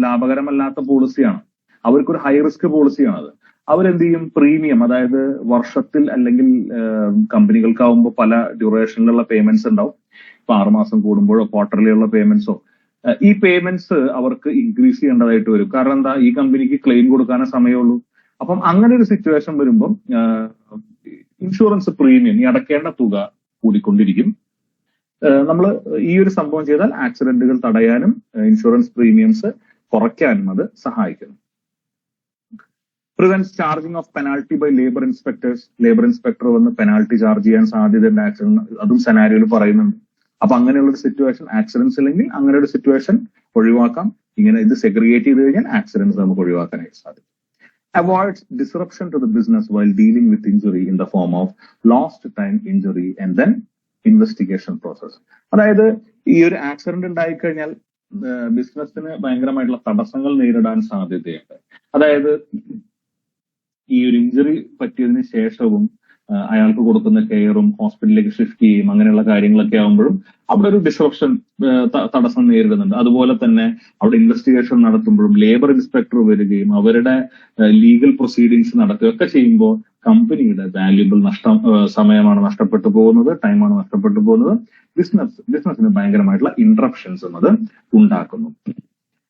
ലാഭകരമല്ലാത്ത പോളിസിയാണ്, അവർക്കൊരു ഹൈ റിസ്ക് പോളിസിയാണത്. അവരെന്ത് ചെയ്യും? പ്രീമിയം, അതായത് വർഷത്തിൽ അല്ലെങ്കിൽ കമ്പനികൾക്കാവുമ്പോൾ പല ഡ്യൂറേഷനിലുള്ള പേയ്മെന്റ്സ് ഉണ്ടാവും. ഇപ്പൊ 6 മാസം കൂടുമ്പോഴോ ക്വാർട്ടർലി ഉള്ള പേയ്മെന്റ്സോ, ഈ പേയ്മെന്റ്സ് അവർക്ക് ഇൻക്രീസ് ചെയ്യേണ്ടതായിട്ട് വരും. കാരണം എന്താ? ഈ കമ്പനിക്ക് ക്ലെയിം കൊടുക്കാനേ സമയമുള്ളൂ. അപ്പം അങ്ങനെ ഒരു സിറ്റുവേഷൻ വരുമ്പം ഇൻഷുറൻസ് പ്രീമിയം, ഈ അടക്കേണ്ട തുക കൂടിക്കൊണ്ടിരിക്കും. നമ്മൾ ഈ ഒരു സംഭവം ചെയ്താൽ ആക്സിഡന്റുകൾ തടയാനും ഇൻഷുറൻസ് പ്രീമിയംസ് കുറയ്ക്കാനും അത് സഹായിക്കുന്നു. Prevents charging of penalty by labour inspectors. Labour inspector വന്ന് പെനാൾട്ടി ചാർജ് ചെയ്യാൻ സാധ്യതയുണ്ട് ആക്സിഡന്റ്, അതും സെനാരിയോയിൽ പറയുന്നുണ്ട്. അപ്പൊ അങ്ങനെയുള്ള ഒരു സിറ്റുവേഷൻ, ആക്സിഡൻസ് ഇല്ലെങ്കിൽ അങ്ങനെ ഒരു സിറ്റുവേഷൻ ഒഴിവാക്കാം. ഇങ്ങനെ ഇത് സെഗ്രിഗേറ്റ് ചെയ്ത് കഴിഞ്ഞാൽ ആക്സിഡൻസ് നമുക്ക് ഒഴിവാക്കാനായിട്ട് സാധിക്കും. Avoids disruption to the business while dealing with injury in the form of lost time injury and then investigation process. അതായത് ഈ ഒരു ആക്സിഡന്റ് ഉണ്ടായിക്കഴിഞ്ഞാൽ ബിസിനസ്സിന് ഭയങ്കരമായിട്ടുള്ള തടസ്സങ്ങൾ നേരിടാൻ സാധ്യതയുണ്ട്. അതായത് ഈ ഒരു ഇഞ്ചുറി പറ്റിയതിന് ശേഷവും അയാൾക്ക് കൊടുക്കുന്ന കെയറും ഹോസ്പിറ്റലിലേക്ക് ഷിഫ്റ്റ് ചെയ്യും, അങ്ങനെയുള്ള കാര്യങ്ങളൊക്കെ ആകുമ്പോഴും അവിടെ ഒരു ഡിസ്റപ്ഷൻ തടസ്സം നേരിടുന്നുണ്ട്. അതുപോലെ തന്നെ അവിടെ ഇൻവെസ്റ്റിഗേഷൻ നടത്തുമ്പോഴും ലേബർ ഇൻസ്പെക്ടർ വരികയും അവരുടെ ലീഗൽ പ്രൊസീഡിങ്സ് നടത്തുകയൊക്കെ ചെയ്യുമ്പോൾ കമ്പനിയുടെ വാല്യുബിൾ സമയമാണ് നഷ്ടപ്പെട്ടു പോകുന്നത്, ടൈമാണ് നഷ്ടപ്പെട്ടു പോകുന്നത്. ബിസിനസ്സിന് ഭയങ്കരമായിട്ടുള്ള ഇന്ററപ്ഷൻസ് എന്നത് ഉണ്ടാക്കുന്നു.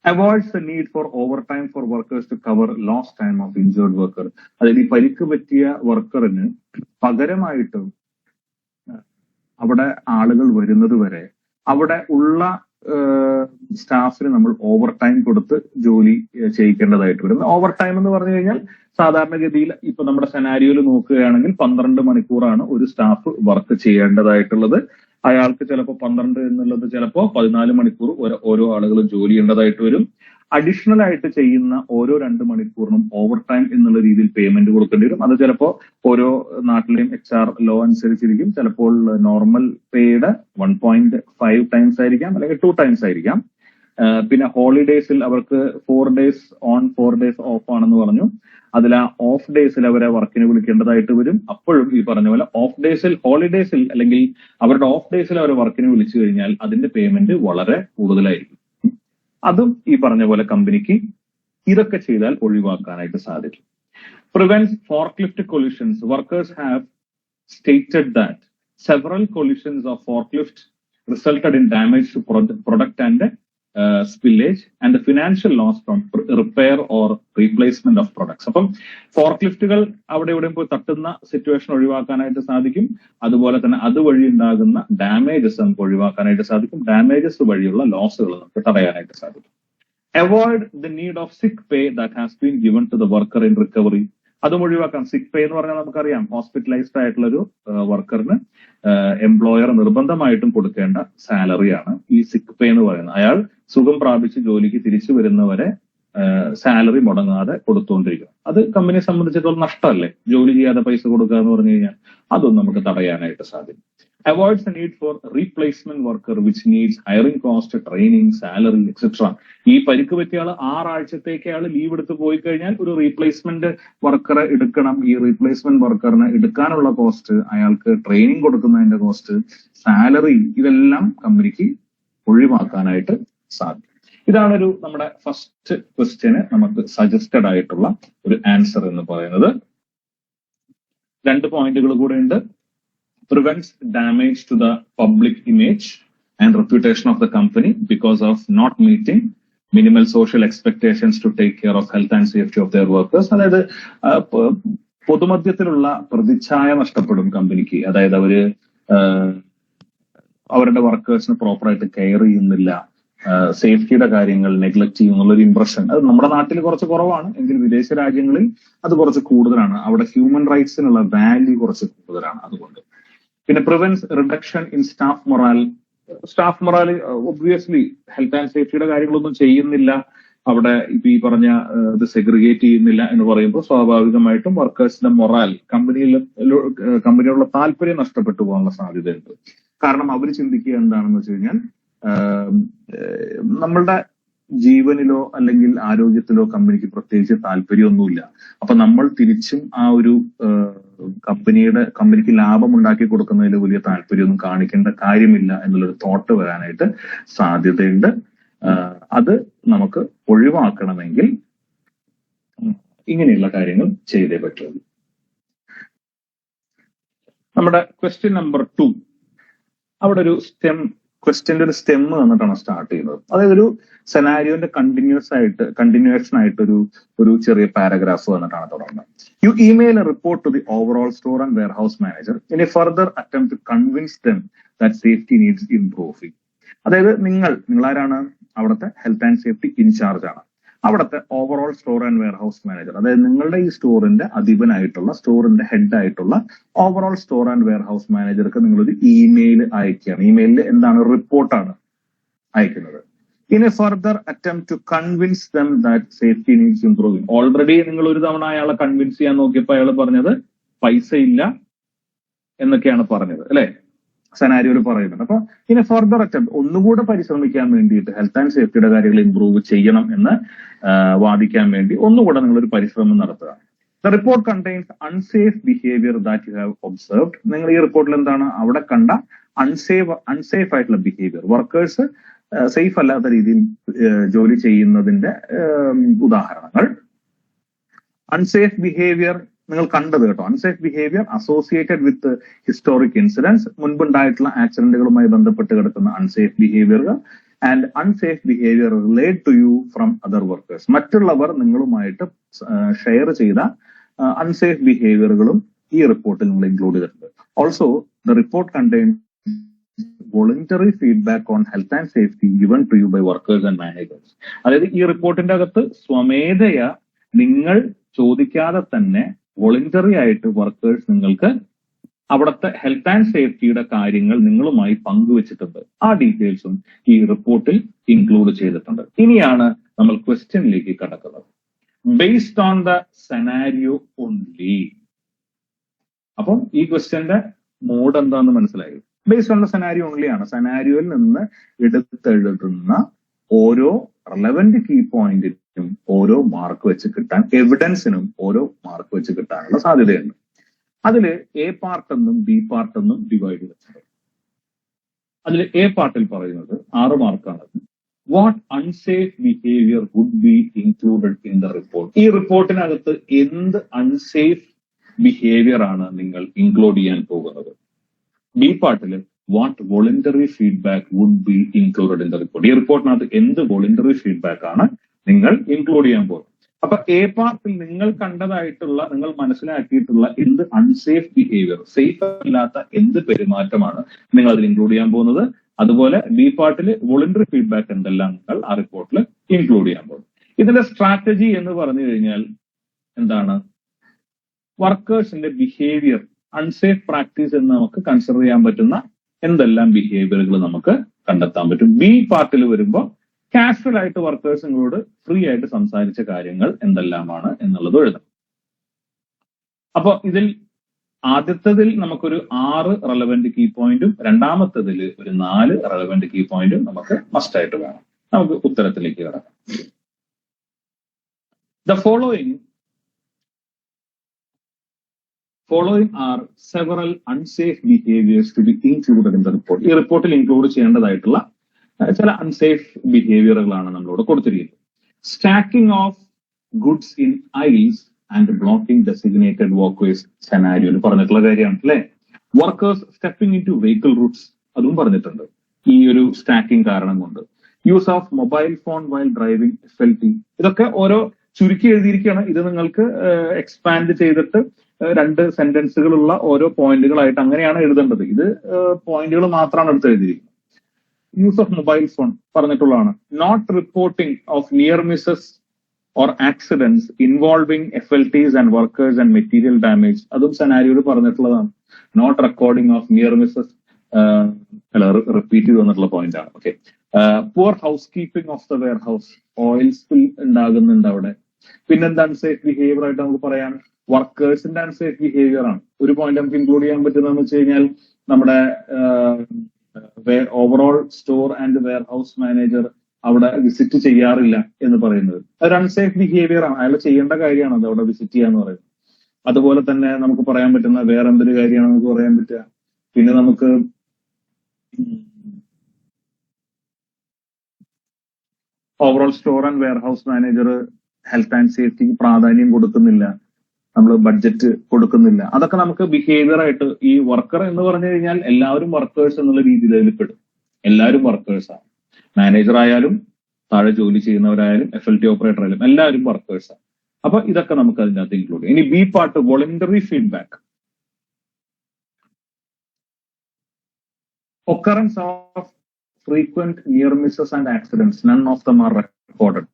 Avoids the need for overtime for workers to cover lost time of injured worker. അതായത് ഈ പരിക്ക് പറ്റിയ വർക്കറിന് പകരമായിട്ട് അവിടെ ആളുകൾ വരുന്നത് വരെ അവിടെ ഉള്ള സ്റ്റാഫിന് നമ്മൾ ഓവർ ടൈം കൊടുത്ത് ജോലി ചെയ്യിക്കേണ്ടതായിട്ട് വരും. ഓവർ ടൈം എന്ന് പറഞ്ഞു കഴിഞ്ഞാൽ സാധാരണഗതിയിൽ ഇപ്പൊ നമ്മുടെ സെനാരിയോയിൽ നോക്കുകയാണെങ്കിൽ 12 മണിക്കൂറാണ് ഒരു സ്റ്റാഫ് വർക്ക് ചെയ്യേണ്ടതായിട്ടുള്ളത്. അയാൾക്ക് ചിലപ്പോൾ 12 എന്നുള്ളത് ചിലപ്പോൾ 14 മണിക്കൂർ ഓരോ ആളുകളും ജോലി ചെയ്യേണ്ടതായിട്ട് വരും. അഡീഷണൽ ആയിട്ട് ചെയ്യുന്ന ഓരോ 2 മണിക്കൂറിനും ഓവർ ടൈം എന്നുള്ള രീതിയിൽ പേയ്മെന്റ് കൊടുക്കേണ്ടി വരും. അത് ചിലപ്പോൾ ഓരോ നാട്ടിലെയും HR ലോ അനുസരിച്ചിരിക്കും. ചിലപ്പോൾ നോർമൽ പേയുടെ 1.5 ടൈംസ് ആയിരിക്കാം, അല്ലെങ്കിൽ 2 ടൈംസ് ആയിരിക്കാം. പിന്നെ ഹോളിഡേയ്സിൽ അവർക്ക് 4 days ഓൺ 4 days ഓഫ് ആണെന്ന് പറഞ്ഞു. അതിൽ ആ ഓഫ് ഡേയ്സിൽ അവരെ വർക്കിന് വിളിക്കേണ്ടതായിട്ട് വരും. അപ്പോഴും ഈ പറഞ്ഞ പോലെ ഓഫ് ഡേയ്സിൽ, ഹോളിഡേയ്സിൽ അല്ലെങ്കിൽ അവരുടെ ഓഫ് ഡേയ്സിൽ അവരെ വർക്കിന് വിളിച്ചു കഴിഞ്ഞാൽ അതിന്റെ പേയ്മെന്റ് വളരെ കൂടുതലായിരിക്കും. അതും ഈ പറഞ്ഞ പോലെ കമ്പനിക്ക് ഇതൊക്കെ ചെയ്താൽ ഒഴിവാക്കാനായിട്ട് സാധിക്കും. Prevents forklift collisions. Workers have stated that several collisions of forklift resulted in damage to product and spillage and the financial loss from repair or replacement of products. അപ്പം ഫോർക്ലിഫ്റ്റുകൾ അവിടെ ഇവിടെയും പോയി തട്ടുന്ന സിറ്റുവേഷൻ ഒഴിവാക്കാനായിട്ട് സാധിക്കും. അതുപോലെ തന്നെ അതുവഴി ഉണ്ടാകുന്ന ഡാമേജസ് നമുക്ക് ഒഴിവാക്കാനായിട്ട് സാധിക്കും. ഡാമേജസ് വഴിയുള്ള ലോസുകൾ നമുക്ക് തടയാനായിട്ട് സാധിക്കും. Avoid the need of sick pay that has been given to the worker in recovery. അതും ഒഴിവാക്കാം. സിക്ക് പേ എന്ന് പറഞ്ഞാൽ നമുക്കറിയാം, ഹോസ്പിറ്റലൈസ്ഡ് ആയിട്ടുള്ള ഒരു വർക്കറിന് എംപ്ലോയർ നിർബന്ധമായിട്ടും കൊടുക്കേണ്ട സാലറിയാണ് ഈ സിക്ക് പേ എന്ന് പറയുന്നത്. അയാൾ സുഖം പ്രാപിച്ച് ജോലിക്ക് തിരിച്ചു വരുന്നവരെ സാലറി മുടങ്ങാതെ കൊടുത്തുകൊണ്ടിരിക്കണം. അത് കമ്പനിയെ സംബന്ധിച്ചിടത്തോളം നഷ്ടമല്ലേ? ജോലി ചെയ്യാതെ പൈസ കൊടുക്കുക എന്ന് പറഞ്ഞു കഴിഞ്ഞാൽ അതൊന്നും നമുക്ക് തടയാനായിട്ട് സാധിക്കും. Avoids the need for replacement worker which needs hiring cost, training, salary, etc. ഈ പരിക്ക് പറ്റിയ ആള് 6 ആഴ്ചത്തേക്ക് അയാൾ ലീവ് എടുത്ത് പോയി കഴിഞ്ഞാൽ ഒരു റീപ്ലേസ്മെന്റ് വർക്കറെ എടുക്കണം. ഈ റീപ്ലേസ്മെന്റ് വർക്കറിന് എടുക്കാനുള്ള കോസ്റ്റ്, അയാൾക്ക് ട്രെയിനിങ് കൊടുക്കുന്നതിന്റെ കോസ്റ്റ്, സാലറി, ഇതെല്ലാം കമ്പനിക്ക് ഒഴിവാക്കാനായിട്ട് സാധിക്കും. ഇതാണ് നമ്മുടെ ഫസ്റ്റ് ക്വസ്റ്റ്യന് നമുക്ക് സജസ്റ്റഡ് ആയിട്ടുള്ള ഒരു ആൻസർ എന്ന് പറയുന്നത്. 2 പോയിന്റുകൾ കൂടെ ഉണ്ട്. Prevents damage to the public image and reputation of the company because of not meeting minimal social expectations to take care of health and safety of their workers. അതായത് പൊതുമധ്യത്തിലുള്ള പ്രതിച്ഛായ നഷ്ടപ്പെടും കമ്പനിക്ക്. അതായത് അവരുടെ വർക്കേഴ്സിന് പ്രോപ്പറായിട്ട് കെയർ ചെയ്യുന്നില്ല, സേഫ്റ്റിയുടെ കാര്യങ്ങൾ നെഗ്ലക്ട് ചെയ്യും എന്നുള്ളൊരു ഇംപ്രഷൻ അത് നമ്മുടെ നാട്ടിൽ കുറച്ച് കുറവാണ്. എങ്കിൽ വിദേശ രാജ്യങ്ങളിൽ അത് കുറച്ച് കൂടുതലാണ്. അവിടെ ഹ്യൂമൻ റൈറ്റ്സിനുള്ള വാല്യൂ കുറച്ച് കൂടുതലാണ്. അതുകൊണ്ട് പിന്നെ prevents reduction in staff morale. Staff morale obviously health and സേഫ്റ്റിയുടെ കാര്യങ്ങളൊന്നും ചെയ്യുന്നില്ല, അവിടെ ഇപ്പൊ ഈ പറഞ്ഞ ഇത് സെഗ്രിഗേറ്റ് ചെയ്യുന്നില്ല എന്ന് പറയുമ്പോൾ സ്വാഭാവികമായിട്ടും വർക്കേഴ്സിന്റെ മൊറാൽ, കമ്പനിയോടുള്ള താല്പര്യം നഷ്ടപ്പെട്ടു പോകാനുള്ള സാധ്യതയുണ്ട്. കാരണം അവർ ചിന്തിക്കുക എന്താണെന്ന് വെച്ച് കഴിഞ്ഞാൽ നമ്മളുടെ ജീവനിലോ അല്ലെങ്കിൽ ആരോഗ്യത്തിലോ കമ്പനിക്ക് പ്രത്യേകിച്ച് താല്പര്യമൊന്നുമില്ല. അപ്പൊ നമ്മൾ തിരിച്ചും ആ ഒരു കമ്പനിക്ക് ലാഭം ഉണ്ടാക്കി കൊടുക്കുന്നതിൽ വലിയ താല്പര്യമൊന്നും കാണിക്കേണ്ട കാര്യമില്ല എന്നുള്ളൊരു തോട്ട് വരാനായിട്ട് സാധ്യതയുണ്ട്. അത് നമുക്ക് ഒഴിവാക്കണമെങ്കിൽ ഇങ്ങനെയുള്ള കാര്യങ്ങൾ ചെയ്തേ പറ്റുള്ളൂ. നമ്മുടെ ക്വസ്റ്റ്യൻ നമ്പർ 2, അവിടെ ഒരു ക്വസ്റ്റ്യന്റെ ഒരു സ്റ്റെം വന്നിട്ടാണ് സ്റ്റാർട്ട് ചെയ്യുന്നത്. അതായത് ഒരു സെനാരിയോന്റെ കണ്ടിന്യൂവേഷൻ ആയിട്ട് ഒരു ചെറിയ പാരഗ്രാഫ് വന്നിട്ടാണ് തുടങ്ങുന്നത്. You email a report to the overall store and warehouse manager in a further attempt to convince them that safety needs improving. അതായത് നിങ്ങളാരാണ്? അവിടുത്തെ ഹെൽത്ത് ആൻഡ് സേഫ്റ്റി ഇൻചാർജ് ആണ്. അവിടുത്തെ overall store and warehouse manager, അതായത് നിങ്ങളുടെ ഈ സ്റ്റോറിന്റെ അധിപനായിട്ടുള്ള, സ്റ്റോറിന്റെ ഹെഡ് ആയിട്ടുള്ള overall store and warehouse മാനേജർക്ക് നിങ്ങളൊരു ഇമെയിൽ അയക്കുകയാണ്. ഇമെയിലിൽ എന്താണ്? റിപ്പോർട്ടാണ് അയക്കുന്നത്. In a further attempt to convince them that safety needs improving. Already നിങ്ങൾ ഒരു തവണ അയാളെ കൺവിൻസ് ചെയ്യാൻ നോക്കിയപ്പോൾ അയാൾ പറഞ്ഞത് പൈസ ഇല്ല എന്നൊക്കെയാണ് പറഞ്ഞത്, അല്ലെ? സെനാരിയോയിൽ പറയുന്നുണ്ട്. അപ്പൊ ഇനി ഫർദർ അറ്റംപ്റ്റ്, ഒന്നുകൂടെ പരിശ്രമിക്കാൻ വേണ്ടിയിട്ട് ഹെൽത്ത് ആൻഡ് സേഫ്റ്റിയുടെ കാര്യങ്ങൾ ഇംപ്രൂവ് ചെയ്യണം എന്ന് വാദിക്കാൻ വേണ്ടി ഒന്നുകൂടെ നിങ്ങളൊരു പരിശ്രമം നടത്തുക. The report contains unsafe behaviour that you have observed. നിങ്ങൾ ഈ റിപ്പോർട്ടിൽ എന്താണ് അവിടെ കണ്ട അൺസേഫ് ആയിട്ടുള്ള ബിഹേവിയർ, വർക്കേഴ്സ് സേഫ് അല്ലാത്ത രീതിയിൽ ജോലി ചെയ്യുന്നതിന്റെ ഉദാഹരണങ്ങൾ. അൺസേഫ് ബിഹേവിയർ നിങ്ങൾ കണ്ടത് കേട്ടോ. Unsafe behaviour associated with historic incidents, മുൻപുണ്ടായിട്ടുള്ള ആക്സിഡന്റുകളുമായി ബന്ധപ്പെട്ട് കിടക്കുന്ന അൺസേഫ് ബിഹേവിയറുകൾ. And unsafe behaviour relate to you from other workers. മറ്റുള്ളവർ നിങ്ങളുമായിട്ട് ഷെയർ ചെയ്ത അൺസേഫ് ബിഹേവിയറുകളും ഈ റിപ്പോർട്ടിൽ നിങ്ങൾ ഇൻക്ലൂഡ് ചെയ്തിട്ടുണ്ട്. Also the report contains voluntary feedback on health and safety given to you by workers and managers. അതായത് ഈ റിപ്പോർട്ടിന്റെ അകത്ത് സ്വമേധയാ നിങ്ങൾ ചോദിക്കാതെ തന്നെ വോളണ്ടറി ആയിട്ട് വർക്കേഴ്സ് നിങ്ങൾക്ക് അവിടുത്തെ ഹെൽത്ത് ആൻഡ് സേഫ്റ്റിയുടെ കാര്യങ്ങൾ നിങ്ങളുമായി പങ്കുവച്ചിട്ടുണ്ട്. ആ ഡീറ്റെയിൽസും ഈ റിപ്പോർട്ടിൽ ഇൻക്ലൂഡ് ചെയ്തിട്ടുണ്ട്. ഇനിയാണ് നമ്മൾ ക്വസ്റ്റ്യനിലേക്ക് കടക്കുന്നത്. Based on the scenario only. അപ്പം ഈ ക്വസ്റ്റ്യന്റെ മോഡ് എന്താണെന്ന് മനസ്സിലായി. Based on the scenario only ആണ്. സെനാരിയോയിൽ നിന്ന് എടുത്തെഴുതുന്ന ഓരോ റെലവന്റ് കീ പോയിന്റിനും ഓരോ മാർക്ക് വെച്ച് കിട്ടാൻ, എവിഡൻസിനും ഓരോ മാർക്ക് വെച്ച് കിട്ടാനുള്ള സാധ്യതയുണ്ട്. അതില് എ പാർട്ട് എന്നും ബി പാർട്ട് എന്നും ഡിവൈഡ് ചെയ്തിട്ടുണ്ട്. അതിൽ എ പാർട്ടിൽ പറയുന്നത് 6 മാർക്കാണ്. What unsafe behaviour would be included in the report. ഈ റിപ്പോർട്ടിനകത്ത് എന്ത് അൺസേഫ് ബിഹേവിയർ ആണ് നിങ്ങൾ ഇൻക്ലൂഡ് ചെയ്യാൻ പോകുന്നത്. ബി പാർട്ടിൽ what voluntary feedback would be included in the report. ഈ റിപ്പോർട്ടിനകത്ത് എന്ത് വോളണ്ടറി ഫീഡ്ബാക്ക് ആണ് നിങ്ങൾ ഇൻക്ലൂഡ് ചെയ്യാൻ പോകുന്നത്. അപ്പൊ എ പാർട്ടിൽ നിങ്ങൾ കണ്ടതായിട്ടുള്ള, നിങ്ങൾ മനസ്സിലാക്കിയിട്ടുള്ള എന്ത് അൺസേഫ് ബിഹേവിയർ, സേഫ് അല്ലാത്ത എന്ത് പെരുമാറ്റമാണ് നിങ്ങൾ അതിൽ ഇൻക്ലൂഡ് ചെയ്യാൻ പോകുന്നത്. അതുപോലെ ബി പാർട്ടിൽ വോളണ്ടറി ഫീഡ്ബാക്ക് എന്തെല്ലാം നിങ്ങൾ ആ റിപ്പോർട്ടിൽ ഇൻക്ലൂഡ് ചെയ്യാൻ പോകുന്നത്. ഇതിന്റെ സ്ട്രാറ്റജി എന്ന് പറഞ്ഞു കഴിഞ്ഞാൽ എന്താണ്? വർക്കേഴ്സിന്റെ ബിഹേവിയർ, അൺസേഫ് പ്രാക്ടീസ് എന്ന് നമുക്ക് കൺസിഡർ ചെയ്യാൻ പറ്റുന്ന എന്തെല്ലാം ബിഹേവിയറുകൾ നമുക്ക് കണ്ടെത്താൻ പറ്റും. ബി പാർട്ടിൽ വരുമ്പോൾ കാഷ്വൽ ആയിട്ട് വർക്കേഴ്സിനോട് ഫ്രീ ആയിട്ട് സംസാരിച്ച കാര്യങ്ങൾ എന്തെല്ലാമാണ് എന്നുള്ളത് എഴുതണം. അപ്പൊ ഇതിൽ ആദ്യത്തതിൽ നമുക്കൊരു 6 റെലവന്റ് കീ പോയിന്റും രണ്ടാമത്തതിൽ ഒരു 4 റെലവന്റ് കീ പോയിന്റും നമുക്ക് മസ്റ്റ് ആയിട്ട് വേണം. നമുക്ക് ഉത്തരത്തിലേക്ക് കിടക്കാം. The following are several unsafe behaviours to be included in the report. ഈ റിപ്പോർട്ടിൽ ഇൻക്ലൂഡ് ചെയ്യേണ്ടതായിട്ടുള്ള ചില അൺസേഫ് ബിഹേവിയറുകളാണ് നമ്മളോട് കൊടുത്തിരിക്കുന്നത്. Stacking of goods in aisles and blocking designated walkways സെനാരിയോയിൽ പറഞ്ഞിട്ടുള്ള കാര്യമാണ് അല്ലെ. Workers stepping in to vehicle routes, അതും പറഞ്ഞിട്ടുണ്ട് ഈ ഒരു സ്റ്റാക്കിംഗ് കാരണം കൊണ്ട്. Use of mobile phone while driving, FLT, ഇതൊക്കെ ഓരോ ചുരുക്കി എഴുതിയിരിക്കുകയാണ്. ഇത് നിങ്ങൾക്ക് എക്സ്പാൻഡ് ചെയ്തിട്ട് 2 സെന്റൻസുകളുള്ള ഓരോ പോയിന്റുകളായിട്ട് അങ്ങനെയാണ് എഴുതേണ്ടത്. ഇത് പോയിന്റുകൾ മാത്രമാണ് എടുത്ത് എഴുതിയിരിക്കുന്നത്. യൂസ് ഓഫ് മൊബൈൽ ഫോൺ പറഞ്ഞിട്ടുള്ളതാണ്. Not reporting of near misses or accidents involving FLTs and workers and material damage, അതും സെനാരിയോയിൽ പറഞ്ഞിട്ടുള്ളതാണ്. Not recording of near misses, repeat ചെയ്ത് വന്നിട്ടുള്ള പോയിന്റ് ആണ്. Okay. Poor housekeeping of the warehouse, oil spill ഉണ്ടാകുന്നുണ്ട് അവിടെ. പിന്നെന്താ അൺസേഫ് ബിഹേവിയർ ആയിട്ട് നമുക്ക് പറയാം? വർക്കേഴ്സിന്റെ അൺസേഫ് ബിഹേവിയർ ആണ്. ഒരു പോയിന്റ് നമുക്ക് ഇൻക്ലൂഡ് ചെയ്യാൻ പറ്റുന്നതെന്ന് വെച്ച് കഴിഞ്ഞാൽ നമ്മുടെ overall store and warehouse manager അവിടെ വിസിറ്റ് ചെയ്യാറില്ല എന്ന് പറയുന്നത് ഒരു അൺസേഫ് ബിഹേവിയർ ആണ്. അയാൾ ചെയ്യേണ്ട കാര്യമാണ് അത് അവിടെ വിസിറ്റ് ചെയ്യാന്ന് പറയുന്നത്. അതുപോലെ തന്നെ നമുക്ക് പറയാൻ പറ്റുന്ന വേറെ എന്തൊരു കാര്യമാണ് നമുക്ക് പറയാൻ പറ്റുക? പിന്നെ നമുക്ക് overall store and warehouse manager health and സേഫ്റ്റിക്ക് പ്രാധാന്യം കൊടുക്കുന്നില്ല, നമ്മൾ ബഡ്ജറ്റ് കൊടുക്കുന്നില്ല. അതൊക്കെ നമുക്ക് ബിഹേവിയർ ആയിട്ട്, ഈ വർക്കർ എന്ന് പറഞ്ഞു കഴിഞ്ഞാൽ എല്ലാവരും വർക്കേഴ്സ് എന്നുള്ള രീതിയിൽ അതിൽ പെടും. എല്ലാവരും വർക്കേഴ്സാണ്. മാനേജർ ആയാലും താഴെ ജോലി ചെയ്യുന്നവരായാലും FLT ഓപ്പറേറ്റർ ആയാലും എല്ലാവരും വർക്കേഴ്സാണ്. അപ്പൊ ഇതൊക്കെ നമുക്ക് അതിൻ്റെ അകത്ത് ഇൻക്ലൂഡ് ചെയ്യാം. ഇനി b part voluntary feedback. Occurrence of frequent near misses and accidents, none of them are recorded,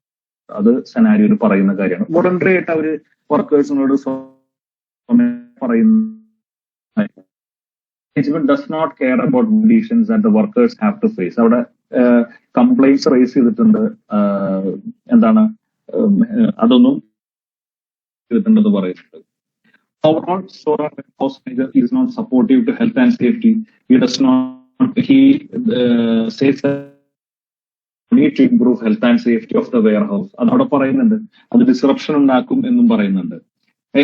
അത് സെനാരിയോയിൽ പറയുന്ന കാര്യമാണ്. വോളണ്ടറി ആയിട്ട് അവര് വർക്കേഴ്സിനോട് പറയുന്ന management does not care about conditions that the workers have to face. അവിടെ കംപ്ലൈന്റ്സ് റേസ് ചെയ്തിട്ടുണ്ട്. എന്താണ് അതൊന്നും ചെയ്തിട്ടുണ്ടെന്ന് പറയുന്നുണ്ട്. Overall, store house manager is not supportive to health and safety. He does not. He says that need to improve health and safety of the warehouse. അതവിടെ പറയുന്നുണ്ട്. അത് ഡിസ്റപ്ഷൻ ഉണ്ടാക്കും എന്നും പറയുന്നുണ്ട്.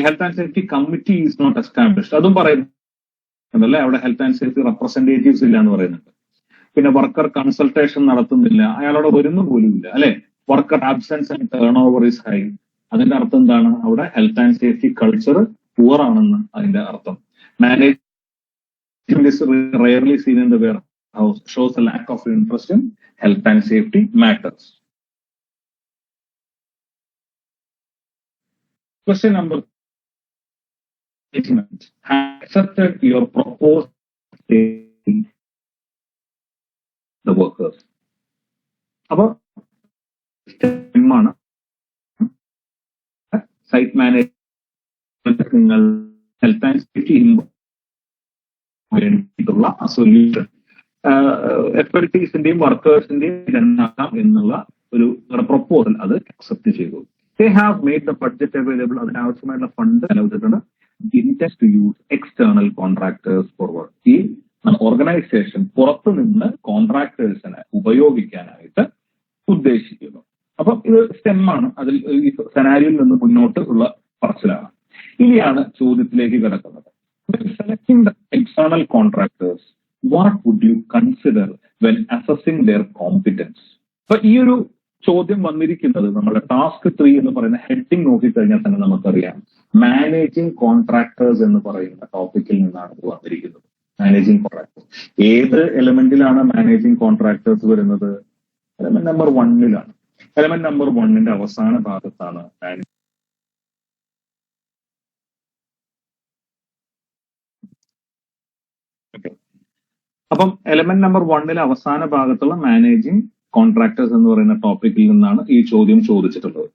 Health and safety committee is not established, അതും പറയുന്നുണ്ടല്ലേ. അവിടെ ഹെൽത്ത് ആൻഡ് സേഫ്റ്റി റെപ്രസെന്റേറ്റീവ്സ് ഇല്ല എന്ന് പറയുന്നുണ്ട്. പിന്നെ വർക്കർ കൺസൾട്ടേഷൻ നടത്തുന്നില്ല, അയാളോട് വരുന്നു പോലും ഇല്ല അല്ലെ. Worker absence and turn over is high. അതിന്റെ അർത്ഥം എന്താണ്? അവിടെ health and safety culture poor ആണെന്ന് അതിന്റെ അർത്ഥം. Management is rarely scene in the warehouse, shows A lack of interest in health and safety matters. Question number 18. Have accepted your proposed the workers. About site management health and safety solution. FLTസിന്റെയും വർക്കേഴ്സിന്റെയും രണ്ടാക്കാം എന്നുള്ള ഒരു പ്രപ്പോസൽ അത് അക്സെപ്റ്റ് ചെയ്തു. They have made the budget available, അതിനാവശ്യമായിട്ടുള്ള ഫണ്ട് അനുവദിച്ചിട്ടുണ്ട്. Intend to use external contractors for work. ഈ ഓർഗനൈസേഷൻ പുറത്തുനിന്ന് കോൺട്രാക്ടേഴ്സിനെ ഉപയോഗിക്കാനായിട്ട് ഉദ്ദേശിക്കുന്നു. അപ്പം ഇത് സ്റ്റെമ്മാണ്, അതിൽ ഈ സെനാരിയോയിൽ നിന്ന് മുന്നോട്ട് ഉള്ള പറച്ചിലാണ്. ഇനിയാണ് ചോദ്യത്തിലേക്ക് കിടക്കുന്നത്. Selecting the external contractors, what would you consider when assessing their competence? അപ്പൊ ഈ ഒരു ചോദ്യം വന്നിരിക്കുന്നത് നമ്മുടെ ടാസ്ക് 3 എന്ന് പറയുന്ന ഹെഡിങ് നോക്കിക്കഴിഞ്ഞാൽ തന്നെ നമുക്കറിയാം, മാനേജിംഗ് കോൺട്രാക്ടേഴ്സ് എന്ന് പറയുന്ന ടോപ്പിക്കിൽ നിന്നാണ് ഇത് വന്നിരിക്കുന്നത്. മാനേജിംഗ് കോൺട്രാക്ടേഴ്സ് ഏത് എലമെന്റിലാണ് മാനേജിംഗ് കോൺട്രാക്ടേഴ്സ് വരുന്നത്? എലമെന്റ് നമ്പർ 1-ലാണ്. എലമെന്റ് നമ്പർ 1-ന്റെ അവസാന ഭാഗത്താണ് അപ്പം എലമെന്റ് നമ്പർ 1-ലെ അവസാന ഭാഗത്തുള്ള മാനേജിംഗ് കോൺട്രാക്ടേഴ്സ് എന്ന് പറയുന്ന ടോപ്പിക്കിൽ നിന്നാണ് ഈ ചോദ്യം ചോദിച്ചിട്ടുള്ളത്.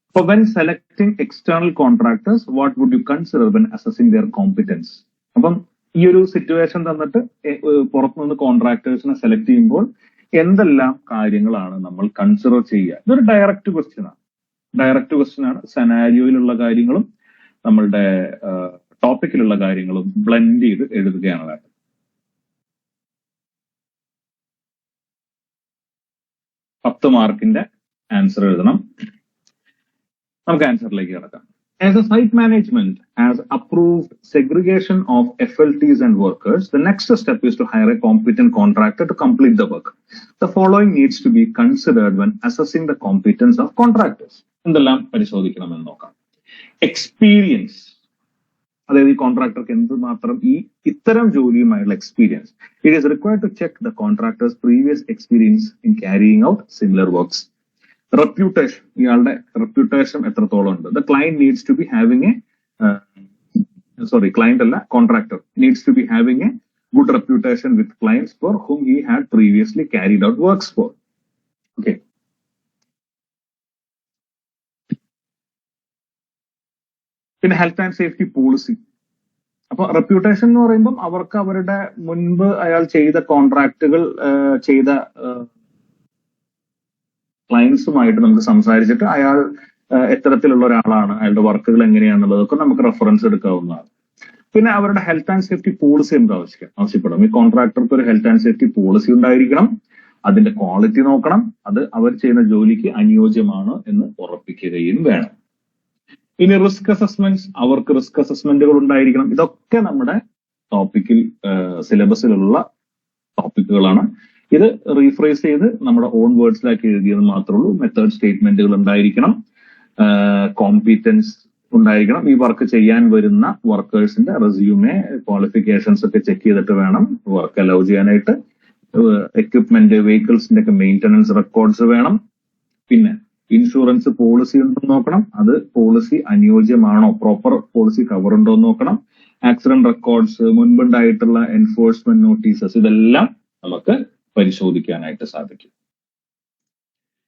അപ്പൊ when selecting external contractors, what would you consider when assessing their competence? അപ്പം ഈ ഒരു സിറ്റുവേഷൻ തന്നിട്ട് പുറത്തുനിന്ന് കോൺട്രാക്ടേഴ്സിനെ സെലക്ട് ചെയ്യുമ്പോൾ എന്തെല്ലാം കാര്യങ്ങളാണ് നമ്മൾ കൺസിഡർ ചെയ്യുക? ഇതൊരു ഡയറക്റ്റ് ക്വസ്റ്റ്യൻ ആണ്. സെനാരിയോയിലുള്ള കാര്യങ്ങളും നമ്മളുടെ ടോപ്പിക്കിലുള്ള കാര്യങ്ങളും ബ്ലെൻഡ് ചെയ്ത് എഴുതുകയാണ് വേണ്ടത്. പത്ത് മാർക്കിന്റെ ആൻസർ എഴുതണം. നമുക്ക് ആൻസറിലേക്ക് കിടക്കാം. As a site management has approved segregation of FLTs and workers, the next step is to hire a competent contractor to complete the work. The following needs to be considered when assessing the competence of contractors. എന്തെല്ലാം പരിശോധിക്കണമെന്ന് നോക്കാം. എക്സ്പീരിയൻസ്, അതായത് ഈ കോൺട്രാക്ടർക്ക് എന്തുമാത്രം ഈ ഇത്തരം ജോലിയുമായുള്ള experience. It is required to check the contractors previous experience in carrying out similar works. Reputation, ഇയാളുടെ റെപ്യൂട്ടേഷൻ എത്രത്തോളം ഉണ്ട്. The client needs to be having client അല്ല, contractor needs to be having a good reputation with clients for whom he had previously carried out works for. Okay, പിന്നെ ഹെൽത്ത് ആൻഡ് സേഫ്റ്റി പോളിസി. അപ്പൊ റെപ്യൂട്ടേഷൻ എന്ന് പറയുമ്പോൾ അവർക്ക് അവരുടെ മുൻപ് അയാൾ ചെയ്ത കോൺട്രാക്ടുകൾ ചെയ്ത ക്ലയൻസുമായിട്ട് നമുക്ക് സംസാരിച്ചിട്ട് അയാൾ എത്തരത്തിലുള്ള ഒരാളാണ്, അയാളുടെ വർക്കുകൾ എങ്ങനെയാണെന്നുള്ളതൊക്കെ നമുക്ക് റെഫറൻസ് എടുക്കാവുന്നതാണ്. പിന്നെ അവരുടെ ഹെൽത്ത് ആൻഡ് സേഫ്റ്റി പോളിസി എന്ത് ആവശ്യപ്പെടും? ഈ കോൺട്രാക്ടർക്ക് ഒരു ഹെൽത്ത് ആൻഡ് സേഫ്റ്റി പോളിസി ഉണ്ടായിരിക്കണം. അതിന്റെ ക്വാളിറ്റി നോക്കണം, അത് അവർ ചെയ്യുന്ന ജോലിക്ക് അനുയോജ്യമാണ് എന്ന് ഉറപ്പിക്കുകയും വേണം. ഇനി റിസ്ക് അസസ്മെന്റ്സ്, അവർക്ക് റിസ്ക് അസസ്മെന്റുകൾ ഉണ്ടായിരിക്കണം. ഇതൊക്കെ നമ്മുടെ ടോപ്പിക്കിൽ സിലബസിലുള്ള ടോപ്പിക്കുകളാണ്. ഇത് റീഫ്രേസ് ചെയ്ത് നമ്മുടെ ഓൺ വേർഡ്സിലാക്കി എഴുതിയത് മാത്രമേ ഉള്ളൂ. മെത്തേഡ് സ്റ്റേറ്റ്മെന്റുകൾ ഉണ്ടായിരിക്കണം, കോമ്പീറ്റൻസ് ഉണ്ടായിരിക്കണം. ഈ വർക്ക് ചെയ്യാൻ വരുന്ന വർക്കേഴ്സിന്റെ റെസ്യൂമെ, ക്വാളിഫിക്കേഷൻസ് ഒക്കെ ചെക്ക് ചെയ്തിട്ട് വേണം വർക്ക് അലൗ ചെയ്യാനായിട്ട്. എക്വിപ്മെന്റ്, വെഹിക്കിൾസിന്റെ ഒക്കെ മെയിന്റനൻസ് റെക്കോർഡ്സ് വേണം. പിന്നെ ഇൻഷുറൻസ് പോളിസി ഉണ്ടെന്ന് നോക്കണം, അത് പോളിസി അനുയോജ്യമാണോ, പ്രോപ്പർ പോളിസി കവർ ഉണ്ടോ എന്ന് നോക്കണം. ആക്സിഡന്റ് റെക്കോർഡ്സ്, മുൻപുണ്ടായിട്ടുള്ള എൻഫോഴ്സ്മെന്റ് നോട്ടീസസ്, ഇതെല്ലാം നമുക്ക് പരിശോധിക്കാനായിട്ട് സാധിക്കും.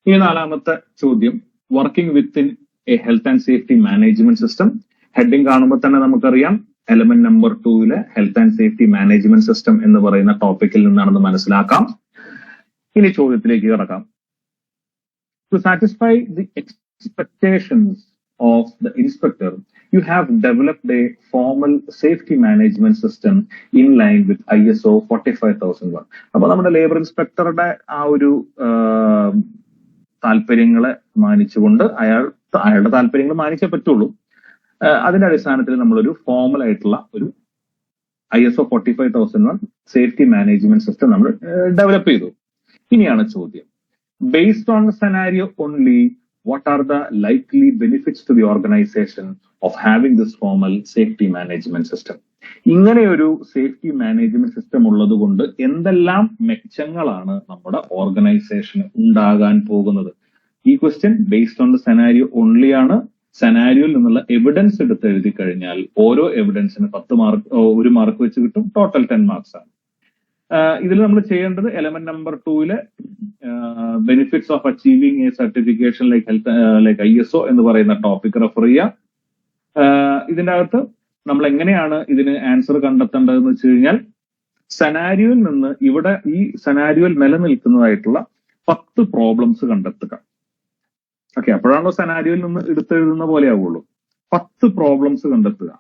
ഈ നാലാമത്തെ ചോദ്യം, working within a health and safety management system. Heading കാണുമ്പോൾ തന്നെ നമുക്കറിയാം എലമെന്റ് നമ്പർ 2-ലെ health and safety management system എന്ന് പറയുന്ന ടോപ്പിക്കിൽ നിന്നാണെന്ന് മനസ്സിലാക്കാം. ഇനി ചോദ്യത്തിലേക്ക് കിടക്കാം. To satisfy the expectations of the inspector, you have developed a formal safety management system in line with ISO 45001. അപ്പൊ നമ്മുടെ ലേബർ ഇൻസ്പെക്ടറുടെ ആ ഒരു താല്പര്യങ്ങളെ മാനിച്ചുകൊണ്ട് അയാളുടെ താല്പര്യങ്ങൾ മാനിച്ചേ പറ്റുള്ളൂ. അതിന്റെ അടിസ്ഥാനത്തിൽ നമ്മളൊരു ഫോർമൽ ആയിട്ടുള്ള ഒരു ISO 45001 സേഫ്റ്റി മാനേജ്മെന്റ് സിസ്റ്റം നമ്മൾ ഡെവലപ്പ് ചെയ്തു. ഇനിയാണ് ചോദ്യം, based on the scenario only, what are the likely benefits to the organization of having this formal safety management system? ഇങ്ങനെ ഒരു സേഫ്റ്റി മാനേജ്മെന്റ് സിസ്റ്റം ഉള്ളത് കൊണ്ട് എന്തെല്ലാം മെച്ചങ്ങളാണ് നമ്മുടെ ഓർഗനൈസേഷന് ഉണ്ടാകാൻ പോകുന്നത്? ഈ question based on the scenario only ആണ്. സെനാരിയോയിൽ നിന്നുള്ള എവിഡൻസ് എടുത്ത് എഴുതി കഴിഞ്ഞാൽ ഓരോ എവിഡൻസിന് 1 മാർക്ക് വെച്ച് കിട്ടും. ടോട്ടൽ 10 മാർക്സ് ആണ്. ഇതിൽ നമ്മൾ ചെയ്യേണ്ടത് എലമെന്റ് നമ്പർ 2-ലെ benefits of achieving a certification like ISO എന്ന് പറയുന്ന ടോപ്പിക് റെഫർ ചെയ്യുക. ഇതിന്റെ അകത്ത് നമ്മൾ എങ്ങനെയാണ് ഇതിന് ആൻസർ കണ്ടെത്തേണ്ടതെന്ന് വെച്ച് കഴിഞ്ഞാൽ, സെനാരിയോയിൽ നിന്ന് ഇവിടെ ഈ സെനാരിയോയിൽ നിലനിൽക്കുന്നതായിട്ടുള്ള 10 പ്രോബ്ലംസ് കണ്ടെത്തുക. ഓക്കെ, അപ്പോഴാണല്ലോ സെനാരിയോയിൽ നിന്ന് എടുത്തെഴുതുന്ന പോലെ ആവുള്ളൂ. 10 പ്രോബ്ലംസ് കണ്ടെത്തുക.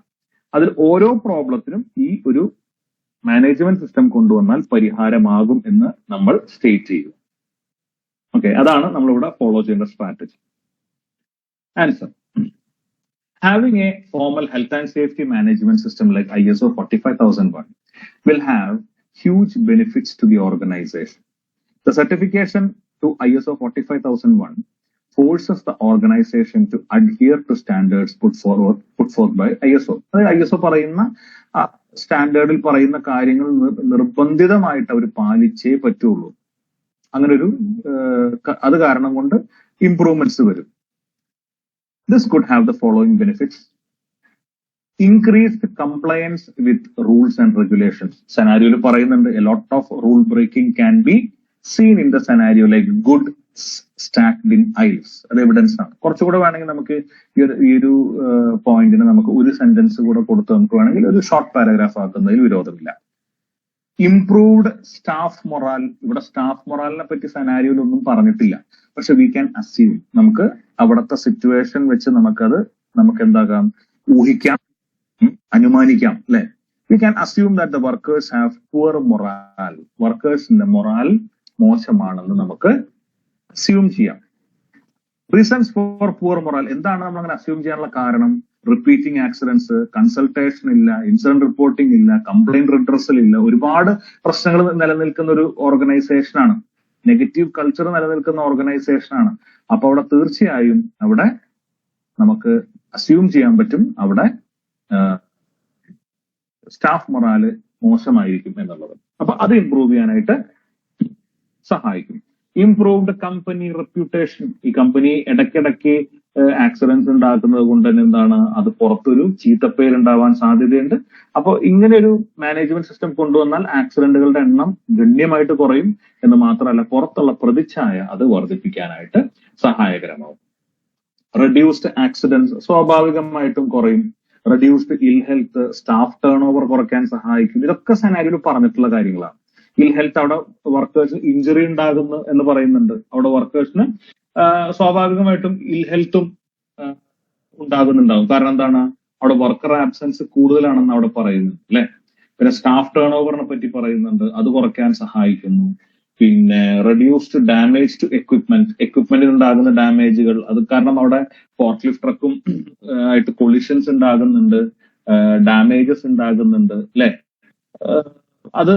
അതിൽ ഓരോ പ്രോബ്ലത്തിനും ഈ ഒരു മാനേജ്മെന്റ് സിസ്റ്റം കൊണ്ടുവന്നാൽ പരിഹാരമാകും എന്ന് നമ്മൾ സ്റ്റേറ്റ് ചെയ്തു. ഓക്കെ, അതാണ് നമ്മളിവിടെ ഫോളോ ചെയ്യേണ്ട strategy. Answer: having a formal health and safety management system like ISO 45001 will have huge benefits to the organization. The certification to ISO 45001 forces the organization to adhere to standards put forth by ISO. അതായത് ISO പറയുന്ന സ്റ്റാൻഡേർഡിൽ പറയുന്ന കാര്യങ്ങൾ നിർബന്ധിതമായിട്ട് അവർ പാലിച്ചേ പറ്റുള്ളൂ. അങ്ങനെ ഒരു അത് കാരണം കൊണ്ട് ഇംപ്രൂവ്മെന്റ്സ് വരും. This could have the following benefits: increased compliance with rules and regulations. Scenario പറയുന്നുണ്ട്, a lot of rule breaking can be seen in the scenario like goods stacked in aisles. അത് എവിഡൻസ് ആണ്. കുറച്ചുകൂടെ വേണമെങ്കിൽ നമുക്ക് ഈ ഒരു പോയിന്റിന് നമുക്ക് ഒരു സെന്റൻസ് കൂടെ കൊടുത്ത് നമുക്ക് വേണമെങ്കിൽ ഒരു ഷോർട്ട് പാരഗ്രാഫ് ആക്കുന്നതിൽ വിരോധമില്ല. Improved staff morale. ഇവിടെ സ്റ്റാഫ് മൊറാലിനെ പറ്റി സെനാരിയോയിലൊന്നും പറഞ്ഞിട്ടില്ല, പക്ഷെ വി ക്യാൻ അസ്യൂം, നമുക്ക് അവിടുത്തെ സിറ്റുവേഷൻ വെച്ച് നമുക്ക് എന്താകാം, ഊഹിക്കാം, അനുമാനിക്കാം, അല്ലെ? We can assume that the workers have poor morale. വർക്കേഴ്സിന്റെ മൊറാൽ മോശമാണെന്ന് നമുക്ക് അസ്യൂം ചെയ്യാം. Reasons for poor morale. എന്താണ് നമ്മൾ അങ്ങനെ അസ്യൂം ചെയ്യാനുള്ള കാരണം? റിപ്പീറ്റിംഗ് ആക്സിഡൻസ്, കൺസൾട്ടേഷൻ ഇല്ല, ഇൻസിഡന്റ് റിപ്പോർട്ടിംഗ് ഇല്ല, കംപ്ലൈന്റ് റിഡ്രസൽ ഇല്ല, ഒരുപാട് പ്രശ്നങ്ങൾ നിലനിൽക്കുന്ന ഒരു ഓർഗനൈസേഷനാണ്, നെഗറ്റീവ് കൾച്ചർ നിലനിൽക്കുന്ന ഓർഗനൈസേഷനാണ്. അപ്പൊ അവിടെ തീർച്ചയായും അവിടെ നമുക്ക് അസ്യൂം ചെയ്യാൻ പറ്റും അവിടെ സ്റ്റാഫ് മൊറാല് മോശമായിരിക്കും എന്നുള്ളത്. അപ്പൊ അത് ഇംപ്രൂവ് ചെയ്യാനായിട്ട് സഹായിക്കും. Improved company reputation. ഈ കമ്പനി ഇടയ്ക്കിടയ്ക്ക് ആക്സിഡൻസ് ഉണ്ടാക്കുന്നത് കൊണ്ട് തന്നെ എന്താണ്, അത് പുറത്തൊരു ചീത്തപ്പേരുണ്ടാവാൻ സാധ്യതയുണ്ട്. അപ്പോൾ ഇങ്ങനെ ഒരു മാനേജ്മെന്റ് സിസ്റ്റം കൊണ്ടുവന്നാൽ ആക്സിഡന്റുകളുടെ എണ്ണം ഗണ്യമായിട്ട് കുറയും എന്ന് മാത്രമല്ല പുറത്തുള്ള പ്രതിച്ഛായ അത് വർദ്ധിപ്പിക്കാനായിട്ട് സഹായകരമാവും. റെഡ്യൂസ്ഡ് ആക്സിഡൻസ് സ്വാഭാവികമായിട്ടും കുറയും. റെഡ്യൂസ്ഡ് ഇൽ ഹെൽത്ത്, സ്റ്റാഫ് ടേൺ ഓവർ കുറയ്ക്കാൻ സഹായിക്കും. ഇതൊക്കെ സെനാരിയോയിൽ പറഞ്ഞിട്ടുള്ള കാര്യങ്ങളാണ്. ഇൽ ഹെൽത്ത്, അവിടെ വർക്കേഴ്സ് ഇഞ്ചുറി ഉണ്ടാകുന്നു എന്ന് പറയുന്നുണ്ട്. അവിടെ വർക്കേഴ്സിന് സ്വാഭാവികമായിട്ടും ഇൽ ഹെൽത്തും ഉണ്ടാകുന്നുണ്ടാവും. കാരണം എന്താണ്, അവിടെ വർക്കർ ആബ്സെൻസ് കൂടുതലാണെന്ന് അവിടെ പറയുന്നു, അല്ലെ? പിന്നെ സ്റ്റാഫ് ടേൺ ഓവറിനെ പറ്റി പറയുന്നുണ്ട്, അത് കുറയ്ക്കാൻ സഹായിക്കുന്നു. പിന്നെ റെഡ്യൂസ്ഡ് ഡാമേജ് ടു എക്വിപ്മെന്റിൽ ഉണ്ടാകുന്ന ഡാമേജുകൾ, അത് കാരണം അവിടെ ഫോർക്ക് ലിഫ്റ്റ് ട്രക്കും ആയിട്ട് കൊളിഷൻസ് ഉണ്ടാകുന്നുണ്ട്, ഡാമേജസ് ഉണ്ടാകുന്നുണ്ട്, അല്ലെ? അത്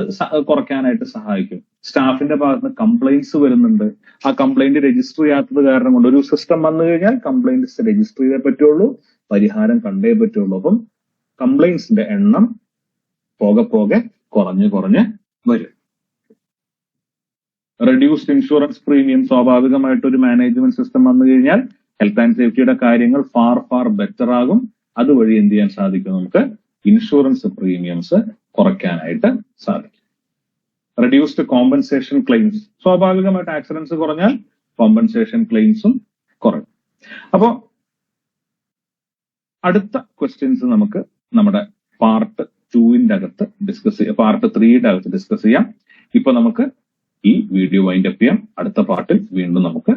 കുറയ്ക്കാനായിട്ട് സഹായിക്കും. സ്റ്റാഫിന്റെ ഭാഗത്ത് നിന്ന് കംപ്ലൈന്റ്സ് വരുന്നുണ്ട്, ആ കംപ്ലൈന്റ് രജിസ്റ്റർ ചെയ്യാത്തത് കാരണം കൊണ്ട് ഒരു സിസ്റ്റം വന്നു കഴിഞ്ഞാൽ കംപ്ലൈന്റ്സ് രജിസ്റ്റർ ചെയ്തേ പറ്റുള്ളൂ, പരിഹാരം കണ്ടേ പറ്റുള്ളൂ. അപ്പം കംപ്ലൈന്റ്സിന്റെ എണ്ണം പോകെ കുറഞ്ഞ് വരും. Reduced insurance premium. സ്വാഭാവികമായിട്ട് ഒരു മാനേജ്മെന്റ് സിസ്റ്റം വന്നു കഴിഞ്ഞാൽ ഹെൽത്ത് ആൻഡ് സേഫ്റ്റിയുടെ കാര്യങ്ങൾ ഫാർ ബെറ്റർ ആകും. അതുവഴി എന്ത് ചെയ്യാൻ സാധിക്കും, നമുക്ക് ഇൻഷുറൻസ് പ്രീമിയംസ് കുറയ്ക്കാനായിട്ട് സാധിക്കും. Reduced compensation claims. സ്വാഭാവികമായിട്ട് ആക്സിഡൻസ് കുറഞ്ഞാൽ കോമ്പൻസേഷൻ ക്ലെയിംസും കുറയും. അപ്പോ അടുത്ത ക്വസ്റ്റ്യൻസ് നമുക്ക് നമ്മുടെ പാർട്ട് 2ന്റെ അകത്ത് പാർട്ട് 3യുടെ അകത്ത് ഡിസ്കസ് ചെയ്യാം. ഇപ്പൊ നമുക്ക് ഈ വീഡിയോ വൈൻഡ് അപ്പ് ചെയ്യാം. അടുത്ത പാർട്ടിൽ വീണ്ടും നമുക്ക്